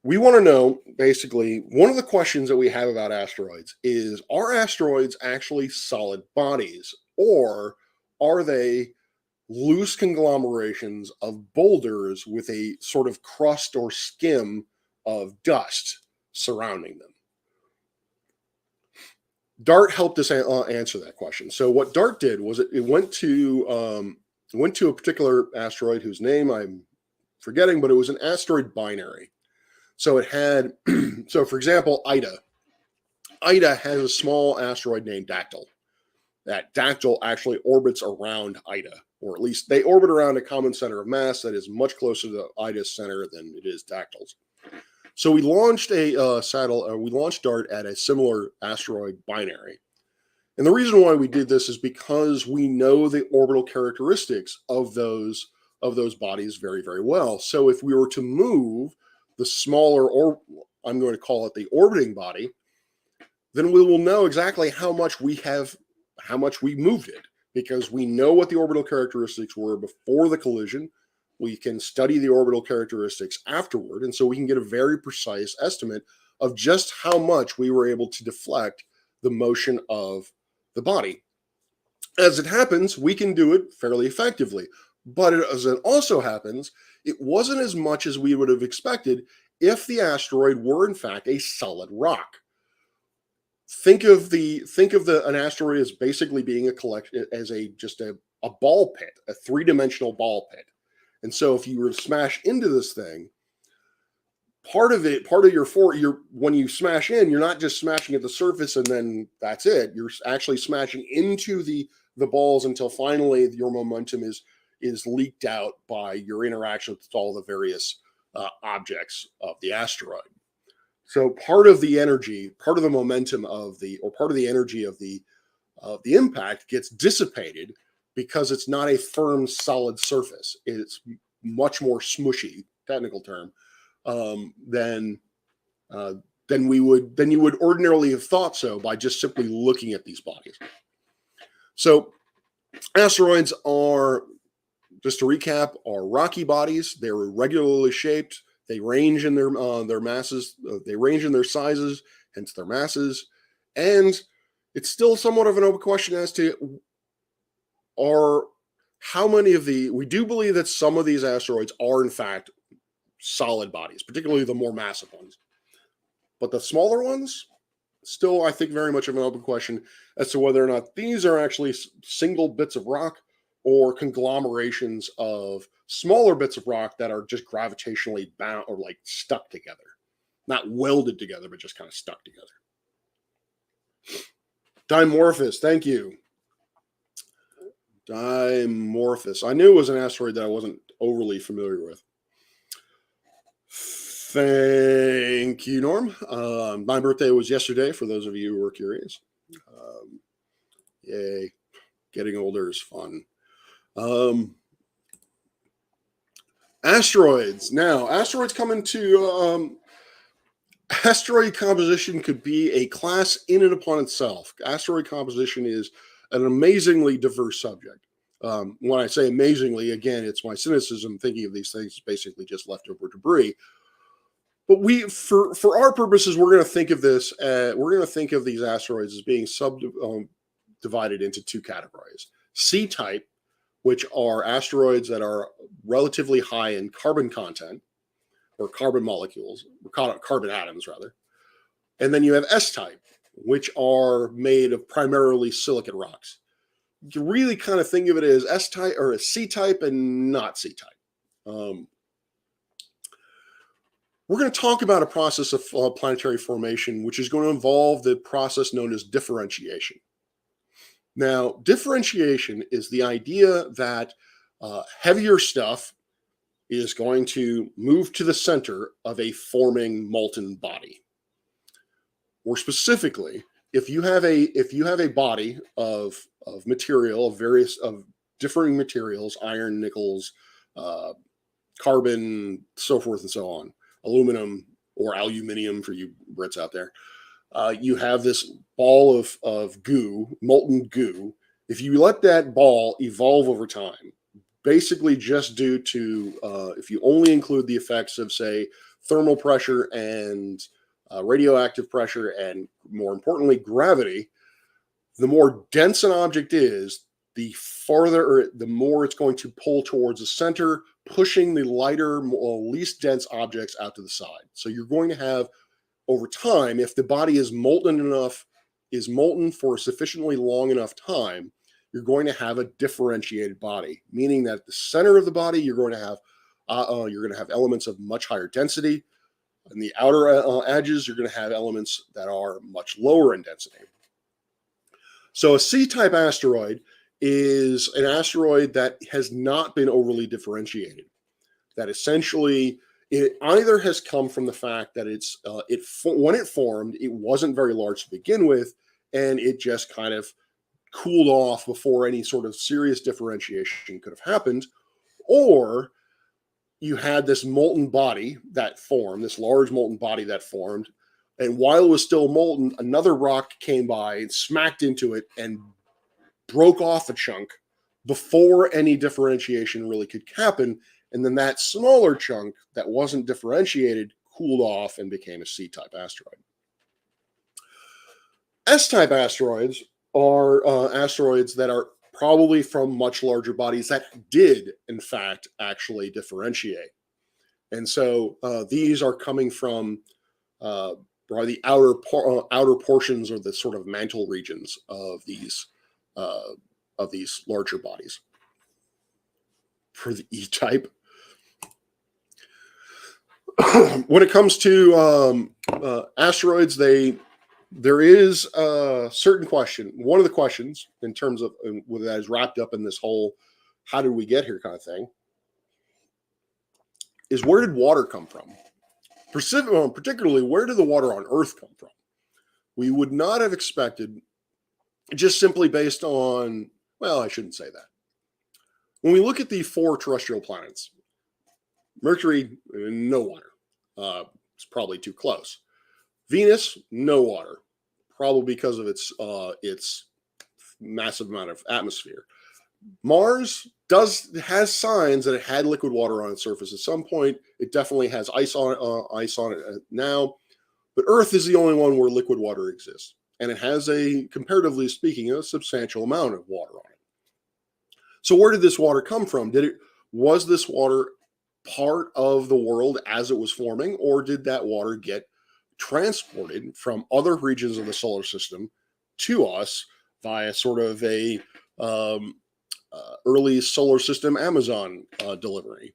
Speaker 1: we want to know, basically, one of the questions that we have about asteroids is, are asteroids actually solid bodies, or are they loose conglomerations of boulders with a sort of crust or skim of dust surrounding them? DART helped us answer that question. So what DART did was it went to a particular asteroid whose name I'm forgetting, but it was an asteroid binary. So it had, so for example, Ida. Ida has a small asteroid named Dactyl. That Dactyl actually orbits around Ida, or at least they orbit around a common center of mass that is much closer to Ida's center than it is Dactyl's. So we launched we launched DART at a similar asteroid binary. And the reason why we did this is because we know the orbital characteristics of those bodies very, very well. So if we were to move the smaller, or I'm going to call it the orbiting body, then we will know exactly how much we moved it, because we know what the orbital characteristics were before the collision. We can study the orbital characteristics afterward, and so we can get a very precise estimate of just how much we were able to deflect the motion of the body. As it happens, we can do it fairly effectively, but as it also happens, it wasn't as much as we would have expected if the asteroid were in fact a solid rock. Think of an asteroid as basically being just a ball pit, a three-dimensional ball pit. And so if you were to smash into this thing, when you smash in, you're not just smashing at the surface and then that's it. You're actually smashing into the balls until finally your momentum is leaked out by your interaction with all the various objects of the asteroid. So part of the energy, part of the momentum part of the energy of the impact gets dissipated because it's not a firm, solid surface. It's much more smushy, technical term, than you would ordinarily have thought so by just simply looking at these bodies. So asteroids are, just to recap, are rocky bodies. They're irregularly shaped. They range in their masses. They range in their sizes, hence their masses. And it's still somewhat of an open question as to we do believe that some of these asteroids are in fact solid bodies, particularly the more massive ones. But the smaller ones, still, I think, very much of an open question as to whether or not these are actually single bits of rock or conglomerations of smaller bits of rock that are just gravitationally bound or like stuck together. Not welded together, but just kind of stuck together. Dimorphos, thank you. Dimorphos. I knew it was an asteroid that I wasn't overly familiar with. Thank you, Norm. My birthday was yesterday, for those of you who are curious. Yay. Getting older is fun. Asteroids. Now, asteroids come into... asteroid composition could be a class in and upon itself. Asteroid composition is an amazingly diverse subject. When I say amazingly, again, it's my cynicism thinking of these things as basically just leftover debris. But for our purposes, we're going to think of this. We're going to think of these asteroids as being divided into two categories: C-type, which are asteroids that are relatively high in carbon content, or carbon molecules, or carbon atoms rather. And then you have S-type, which are made of primarily silicate rocks. You can really kind of think of it as S-type or a C-type and not C-type. We're going to talk about a process of planetary formation, which is going to involve the process known as differentiation. Now, differentiation is the idea that heavier stuff is going to move to the center of a forming molten body. More specifically, if you have a body of material of differing materials, iron, nickels, carbon, so forth and so on, aluminum or aluminium for you Brits out there. You have this ball of goo, molten goo. If you let that ball evolve over time, basically just due to, if you only include the effects of, say, thermal pressure and radioactive pressure, and more importantly, gravity, the more dense an object is, the farther or the more it's going to pull towards the center, pushing the lighter, least dense objects out to the side. So you're going to have, over time, if the body is molten for a sufficiently long enough time, you're going to have a differentiated body, meaning that at the center of the body, you're going to have elements of much higher density. In the outer edges, you're going to have elements that are much lower in density. So a C-type asteroid is an asteroid that has not been overly differentiated. That essentially, it either has come from the fact that when it formed, it wasn't very large to begin with, and it just kind of cooled off before any sort of serious differentiation could have happened, or you had this molten body that formed, this large molten body that formed, and while it was still molten, another rock came by and smacked into it and broke off a chunk before any differentiation really could happen, and then that smaller chunk that wasn't differentiated cooled off and became a C-type asteroid. S-type asteroids are asteroids that are probably from much larger bodies that did, in fact, actually differentiate. And so these are coming from the outer portions or the sort of mantle regions of these larger bodies. For the E-type, when it comes to asteroids, there is a certain question. One of the questions, in terms of that is wrapped up in this whole "how did we get here" kind of thing, is where did water come from? Particularly, where did the water on Earth come from? We would not have expected, just simply based on, well, I shouldn't say that. When we look at the 4 terrestrial planets, Mercury, no water. It's probably too close. Venus, no water, probably because of its massive amount of atmosphere. Mars has signs that it had liquid water on its surface at some point. It definitely has ice on it now. But Earth is the only one where liquid water exists, and it has comparatively speaking, a substantial amount of water on it. So where did this water come from? Was this water part of the world as it was forming, or did that water get transported from other regions of the solar system to us via sort of a early solar system Amazon delivery?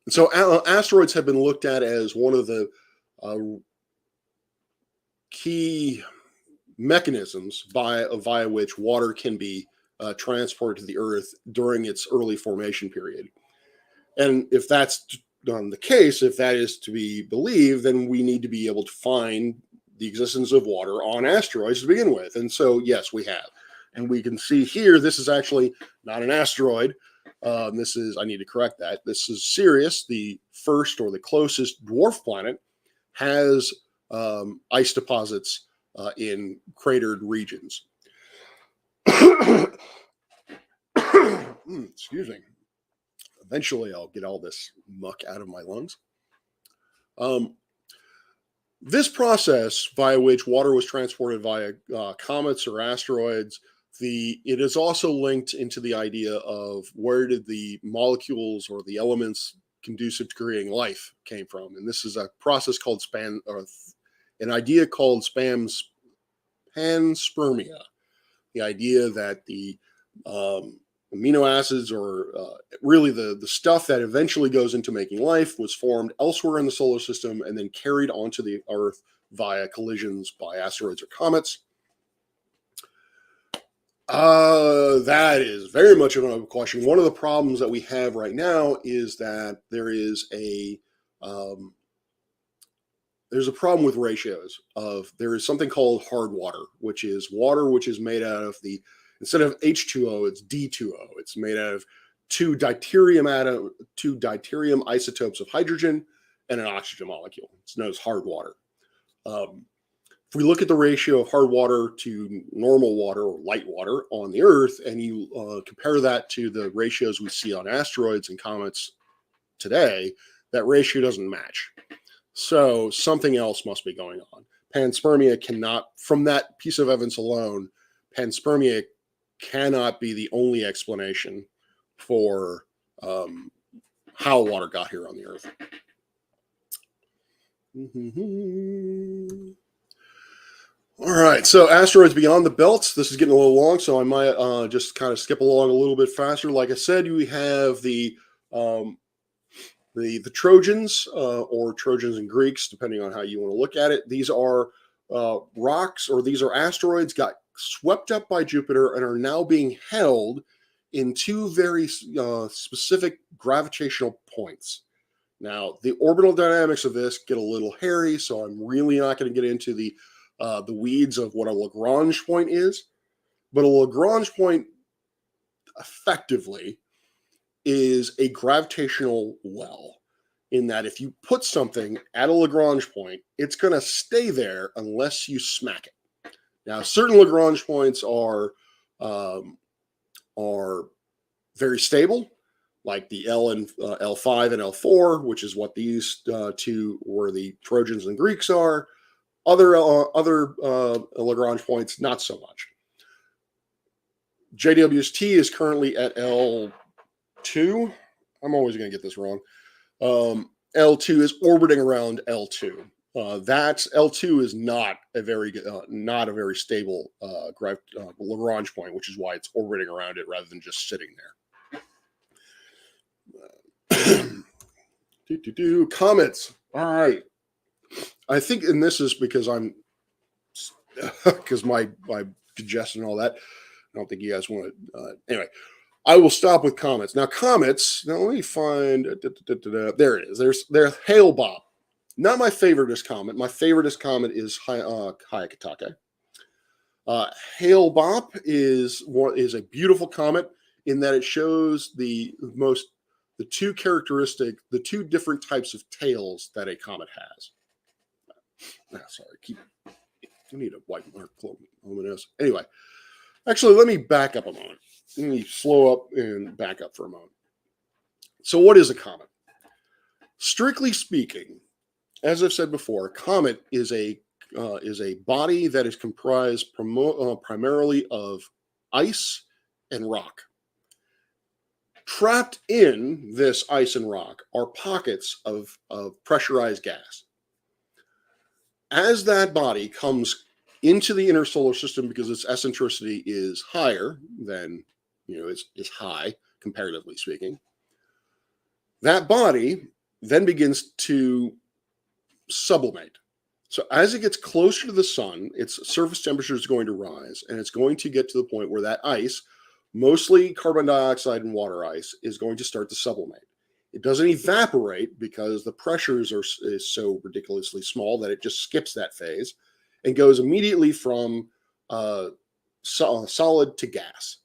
Speaker 1: And so asteroids have been looked at as one of the key mechanisms via which water can be transported to the Earth during its early formation period. And if that's the case, if that is to be believed, then we need to be able to find the existence of water on asteroids to begin with. And so, yes, we have. And we can see here, this is actually not an asteroid. I need to correct that. This is Sirius, the first or the closest dwarf planet, has ice deposits in cratered regions. Excuse me. Eventually, I'll get all this muck out of my lungs. This process via which water was transported via comets or asteroids, it is also linked into the idea of where did the molecules or the elements conducive to creating life came from. And this is a process called an idea called panspermia. The idea that the amino acids, or really the stuff that eventually goes into making life, was formed elsewhere in the solar system and then carried onto the Earth via collisions by asteroids or comets. That is very much of a question. One of the problems that we have right now is that there's a problem with ratios there is something called hard water, which is made out of instead of H2O, it's D2O. It's made out of two deuterium isotopes of hydrogen, and an oxygen molecule. It's known as hard water. If we look at the ratio of hard water to normal water or light water on the Earth, and you compare that to the ratios we see on asteroids and comets today, that ratio doesn't match. So something else must be going on. Panspermia cannot, from that piece of evidence alone, panspermia cannot be the only explanation for how water got here on the Earth. All right, so asteroids beyond the belts. This is getting a little long, so I might just kind of skip along a little bit faster. Like I said, we have the Trojans, or Trojans and Greeks, depending on how you want to look at it. These are rocks, or these are asteroids, got swept up by Jupiter and are now being held in two very specific gravitational points. Now, the orbital dynamics of this get a little hairy, so I'm really not going to get into the weeds of what a Lagrange point is. But a Lagrange point, effectively, is a gravitational well, in that if you put something at a Lagrange point, it's going to stay there unless you smack it. Now, certain Lagrange points are very stable, like the L5 and L4, which is what these two, where the Trojans and Greeks are. Other Lagrange points, not so much. JWST is currently at L2. I'm always going to get this wrong. L2 is orbiting around L2. L2 is not a very stable Lagrange point, which is why it's orbiting around it rather than just sitting there. Comets. All right. I think, and this is because my digestion and all that. I don't think you guys want to. Anyway, I will stop with comets. Now, comets. Now, let me find. There it is. There's Hale-Bopp. Not my favoriteest comet. My favoriteest comet is Hyakutake. Hale-Bopp is a beautiful comet in that it shows the two different types of tails that a comet has. I need a white mark. Anyway, actually, let me back up a moment. Let me slow up and back up for a moment. So, what is a comet? Strictly speaking, as I've said before, a comet is a body that is comprised primarily of ice and rock. Trapped in this ice and rock are pockets of pressurized gas. As that body comes into the inner solar system, because its eccentricity is higher than, is high, comparatively speaking, that body then begins to sublimate. So as it gets closer to the sun, its surface temperature is going to rise, and it's going to get to the point where that ice, mostly carbon dioxide and water ice, is going to start to sublimate. It doesn't evaporate because the pressures is so ridiculously small that it just skips that phase and goes immediately from solid to gas.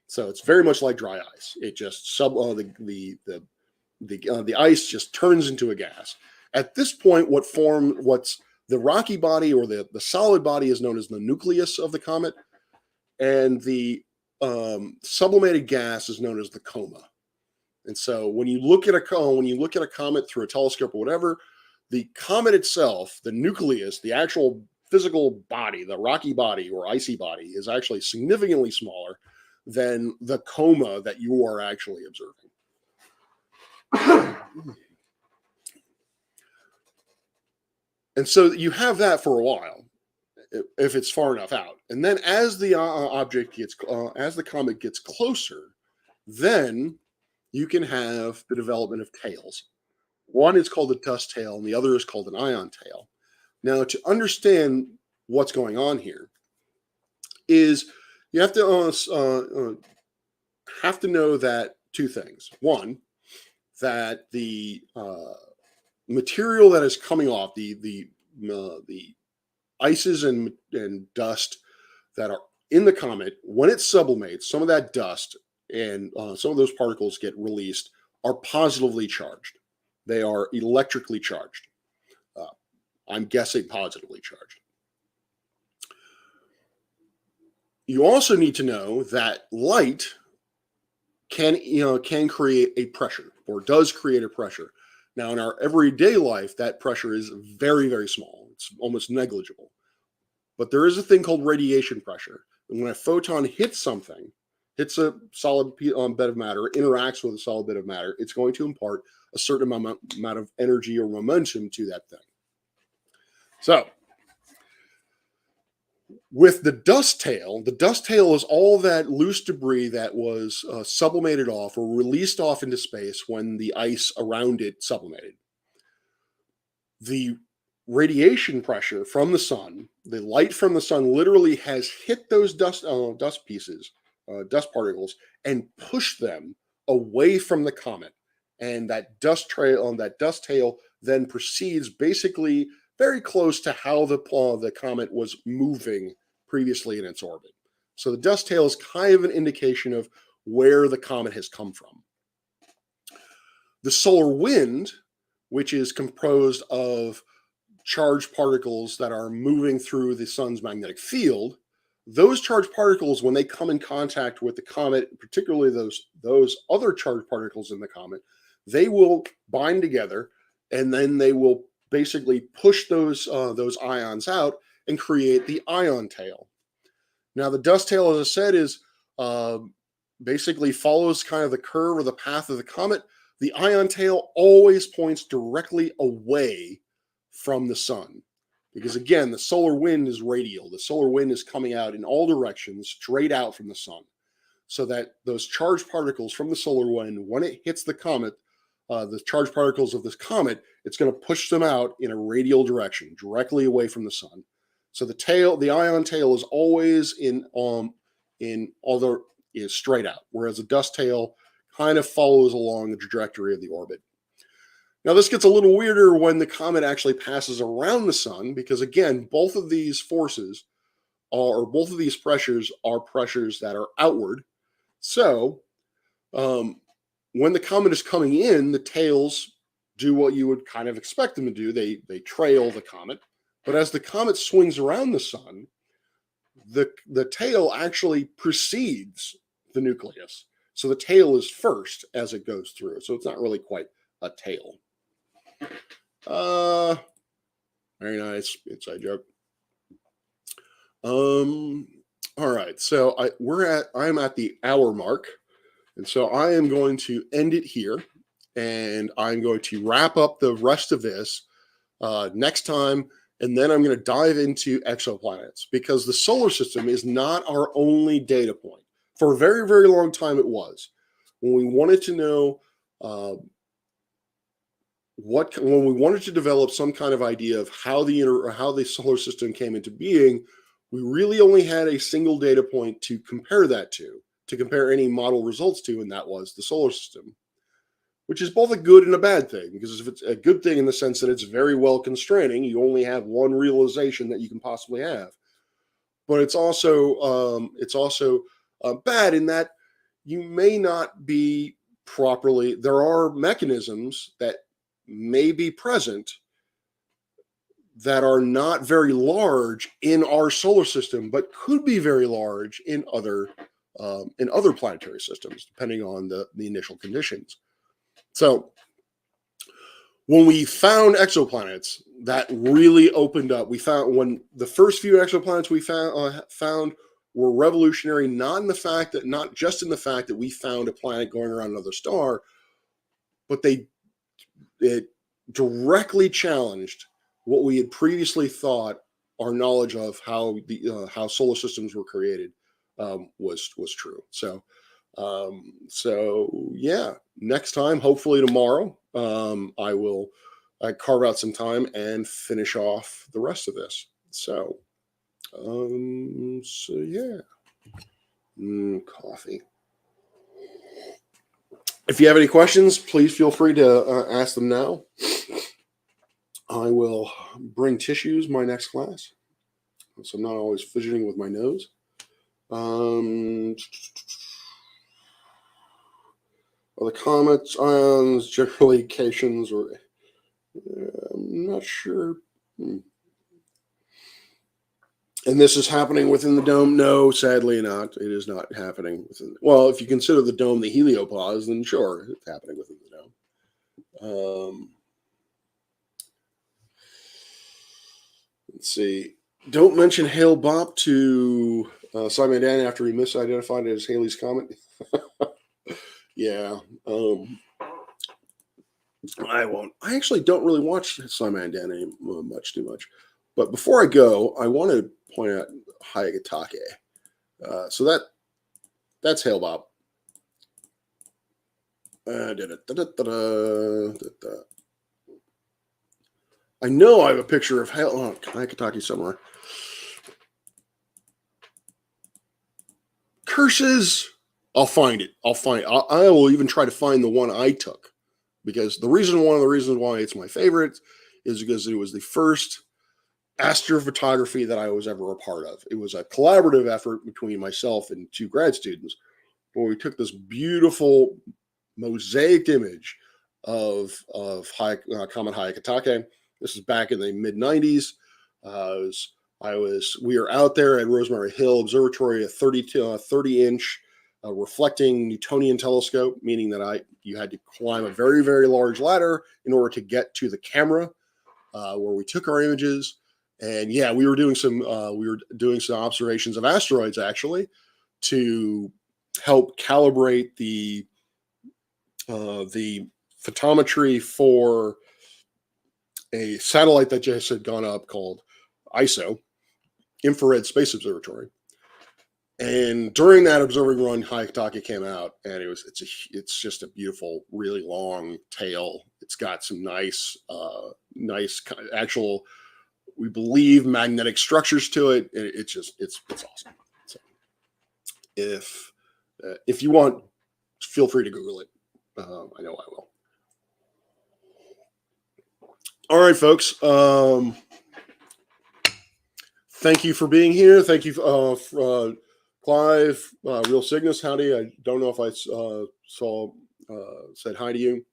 Speaker 1: So it's very much like dry ice. It just the ice just turns into a gas. At this point, what's the rocky body, or the solid body, is known as the nucleus of the comet, and the sublimated gas is known as the coma. And so when you look at a comet through a telescope or whatever, the comet itself, the nucleus, the actual physical body, the rocky body or icy body, is actually significantly smaller than the coma that you are actually observing. And so you have that for a while, if it's far enough out. And then as the as the comet gets closer, then you can have the development of tails. One is called a dust tail, and the other is called an ion tail. Now, to understand what's going on here, is you have to know that two things. One, that the material that is coming off, the ices and dust that are in the comet, when it sublimates, some of that dust and some of those particles get released, are positively charged. They are electrically charged. Uh, I'm guessing positively charged. You also need to know that light can create a pressure, or does create a pressure. Now, in our everyday life, that pressure is very, very small. It's almost negligible. But there is a thing called radiation pressure. And when a photon hits something, hits a solid bed of matter, interacts with a solid bit of matter, it's going to impart a certain amount of energy or momentum to that thing. So, with the dust tail is all that loose debris that was sublimated off or released off into space when the ice around it sublimated. The radiation pressure from the sun, the light from the sun literally has hit those dust particles, and pushed them away from the comet. And that dust tail then proceeds basically very close to how the comet was moving previously in its orbit. So the dust tail is kind of an indication of where the comet has come from. The solar wind, which is composed of charged particles that are moving through the sun's magnetic field, those charged particles, when they come in contact with the comet, particularly those other charged particles in the comet, they will bind together, and then they will basically push those ions out and create the ion tail. Now, the dust tail, as I said, is basically follows kind of the curve or the path of the comet. The ion tail always points directly away from the sun, because again, the solar wind is radial. The solar wind is coming out in all directions, straight out from the sun, so that those charged particles from the solar wind, when it hits the comet, the charged particles of this comet, it's going to push them out in a radial direction, directly away from the sun. So the ion tail is always is straight out, whereas the dust tail kind of follows along the trajectory of the orbit. Now, this gets a little weirder when the comet actually passes around the sun, because again, both of these pressures are pressures that are outward. So, when the comet is coming in, the tails do what you would kind of expect them to do. They trail the comet, but as the comet swings around the sun, the tail actually precedes the nucleus. So the tail is first as it goes through. So it's not really quite a tail. Very nice inside joke. All right, so I'm at the hour mark, and so I am going to end it here, and I'm going to wrap up the rest of this next time, and then I'm going to dive into exoplanets, because the solar system is not our only data point. For a very, very long time, it was. When we wanted to know when we wanted to develop some kind of idea of how the solar system came into being, we really only had a single data point to compare any model results to, and that was the solar system, which is both a good and a bad thing, because if it's a good thing in the sense that it's very well constraining, you only have one realization that you can possibly have, but it's also bad in that you may not be properly. There are mechanisms that may be present that are not very large in our solar system, but could be very large in other planetary systems, depending on the initial conditions. So when we found exoplanets, that really opened up. When the first few exoplanets we found were revolutionary, not just in the fact that we found a planet going around another star, but it directly challenged what we had previously thought our knowledge of how solar systems were created was true. So yeah, next time, hopefully tomorrow, I will carve out some time and finish off the rest of this. So yeah, coffee. If you have any questions, please feel free to ask them now. I will bring tissues my next class, so I'm not always fidgeting with my nose. Are the comets ions generally cations, or I'm not sure. And this is happening within the dome? No, sadly not. It is not happening within. Well, if you consider the dome the heliopause, then sure, it's happening within the dome. Let's see. Don't mention Hale Bopp to Simon Dan after he misidentified it as Halley's Comet. Yeah. I won't. I actually don't really watch Simon Dan much too much. But before I go, I want to point out Hayagatake. So that's Hale Bopp. I know I have a picture of Hayagatake somewhere. Curses. I'll find it. I will even try to find the one I took, because one of the reasons why it's my favorite is because it was the first astrophotography that I was ever a part of. It was a collaborative effort between myself and two grad students, where we took this beautiful mosaic image of Comet Hayagatake. This is back in the mid '90s. We were out there at Rosemary Hill Observatory, a 30-inch reflecting Newtonian telescope, meaning that you had to climb a very, very large ladder in order to get to the camera where we took our images. And yeah, we were doing some observations of asteroids actually to help calibrate the photometry for a satellite that just had gone up called ISO, Infrared Space Observatory. And during that observing run, Hayagatake came out, and it's just a beautiful, really long tail. It's got some nice actual, we believe, magnetic structures to it. It's awesome. So if you want, feel free to Google it. I know I will. All right, folks. Thank you for being here. Thank you, Clive, Real Cygnus. Howdy. I don't know if I said hi to you.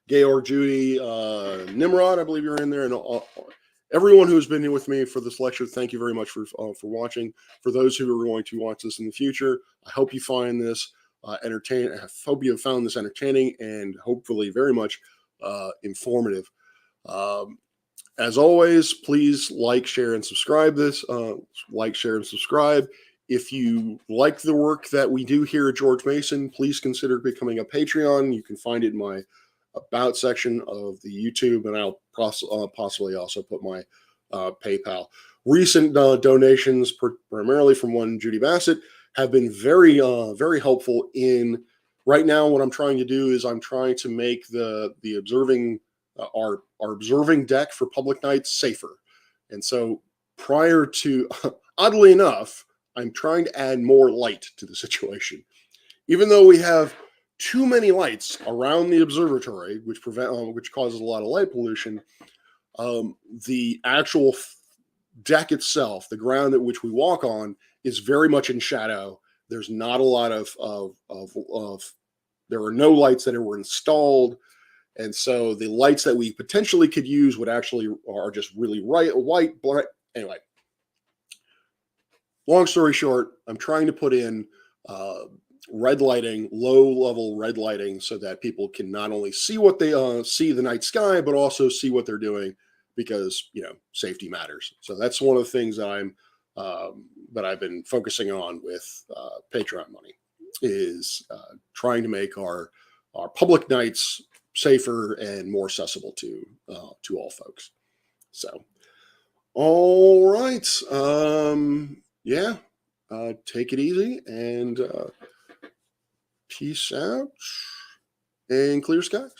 Speaker 1: Georg, Judy, Nimrod, I believe you're in there, and everyone who's been here with me for this lecture. Thank you very much for watching. For those who are going to watch this in the future, I hope you find this entertaining. I hope you have found this entertaining and hopefully very much informative. As always, please like, share, and subscribe this. Like, share, and subscribe. If you like the work that we do here at George Mason, please consider becoming a Patreon. You can find it in my About section of the YouTube, and I'll possibly also put my PayPal. Recent donations, primarily from one Judy Bassett, have been very, very helpful in. Right now, what I'm trying to do is I'm trying to make the observing our observing deck for public nights safer. And so prior to, oddly enough, I'm trying to add more light to the situation. Even though we have too many lights around the observatory, which causes a lot of light pollution, the actual deck itself, the ground at which we walk on, is very much in shadow. There's not a lot of there are no lights that were installed. And so the lights that we potentially could use are just really white. Anyway, long story short, I'm trying to put in red lighting, low-level red lighting, so that people can not only see what they see the night sky, but also see what they're doing, because safety matters. So that's one of the things that I've been focusing on with Patreon money, is trying to make our public nights safer and more accessible to all folks. So, all right, take it easy and peace out and clear skies.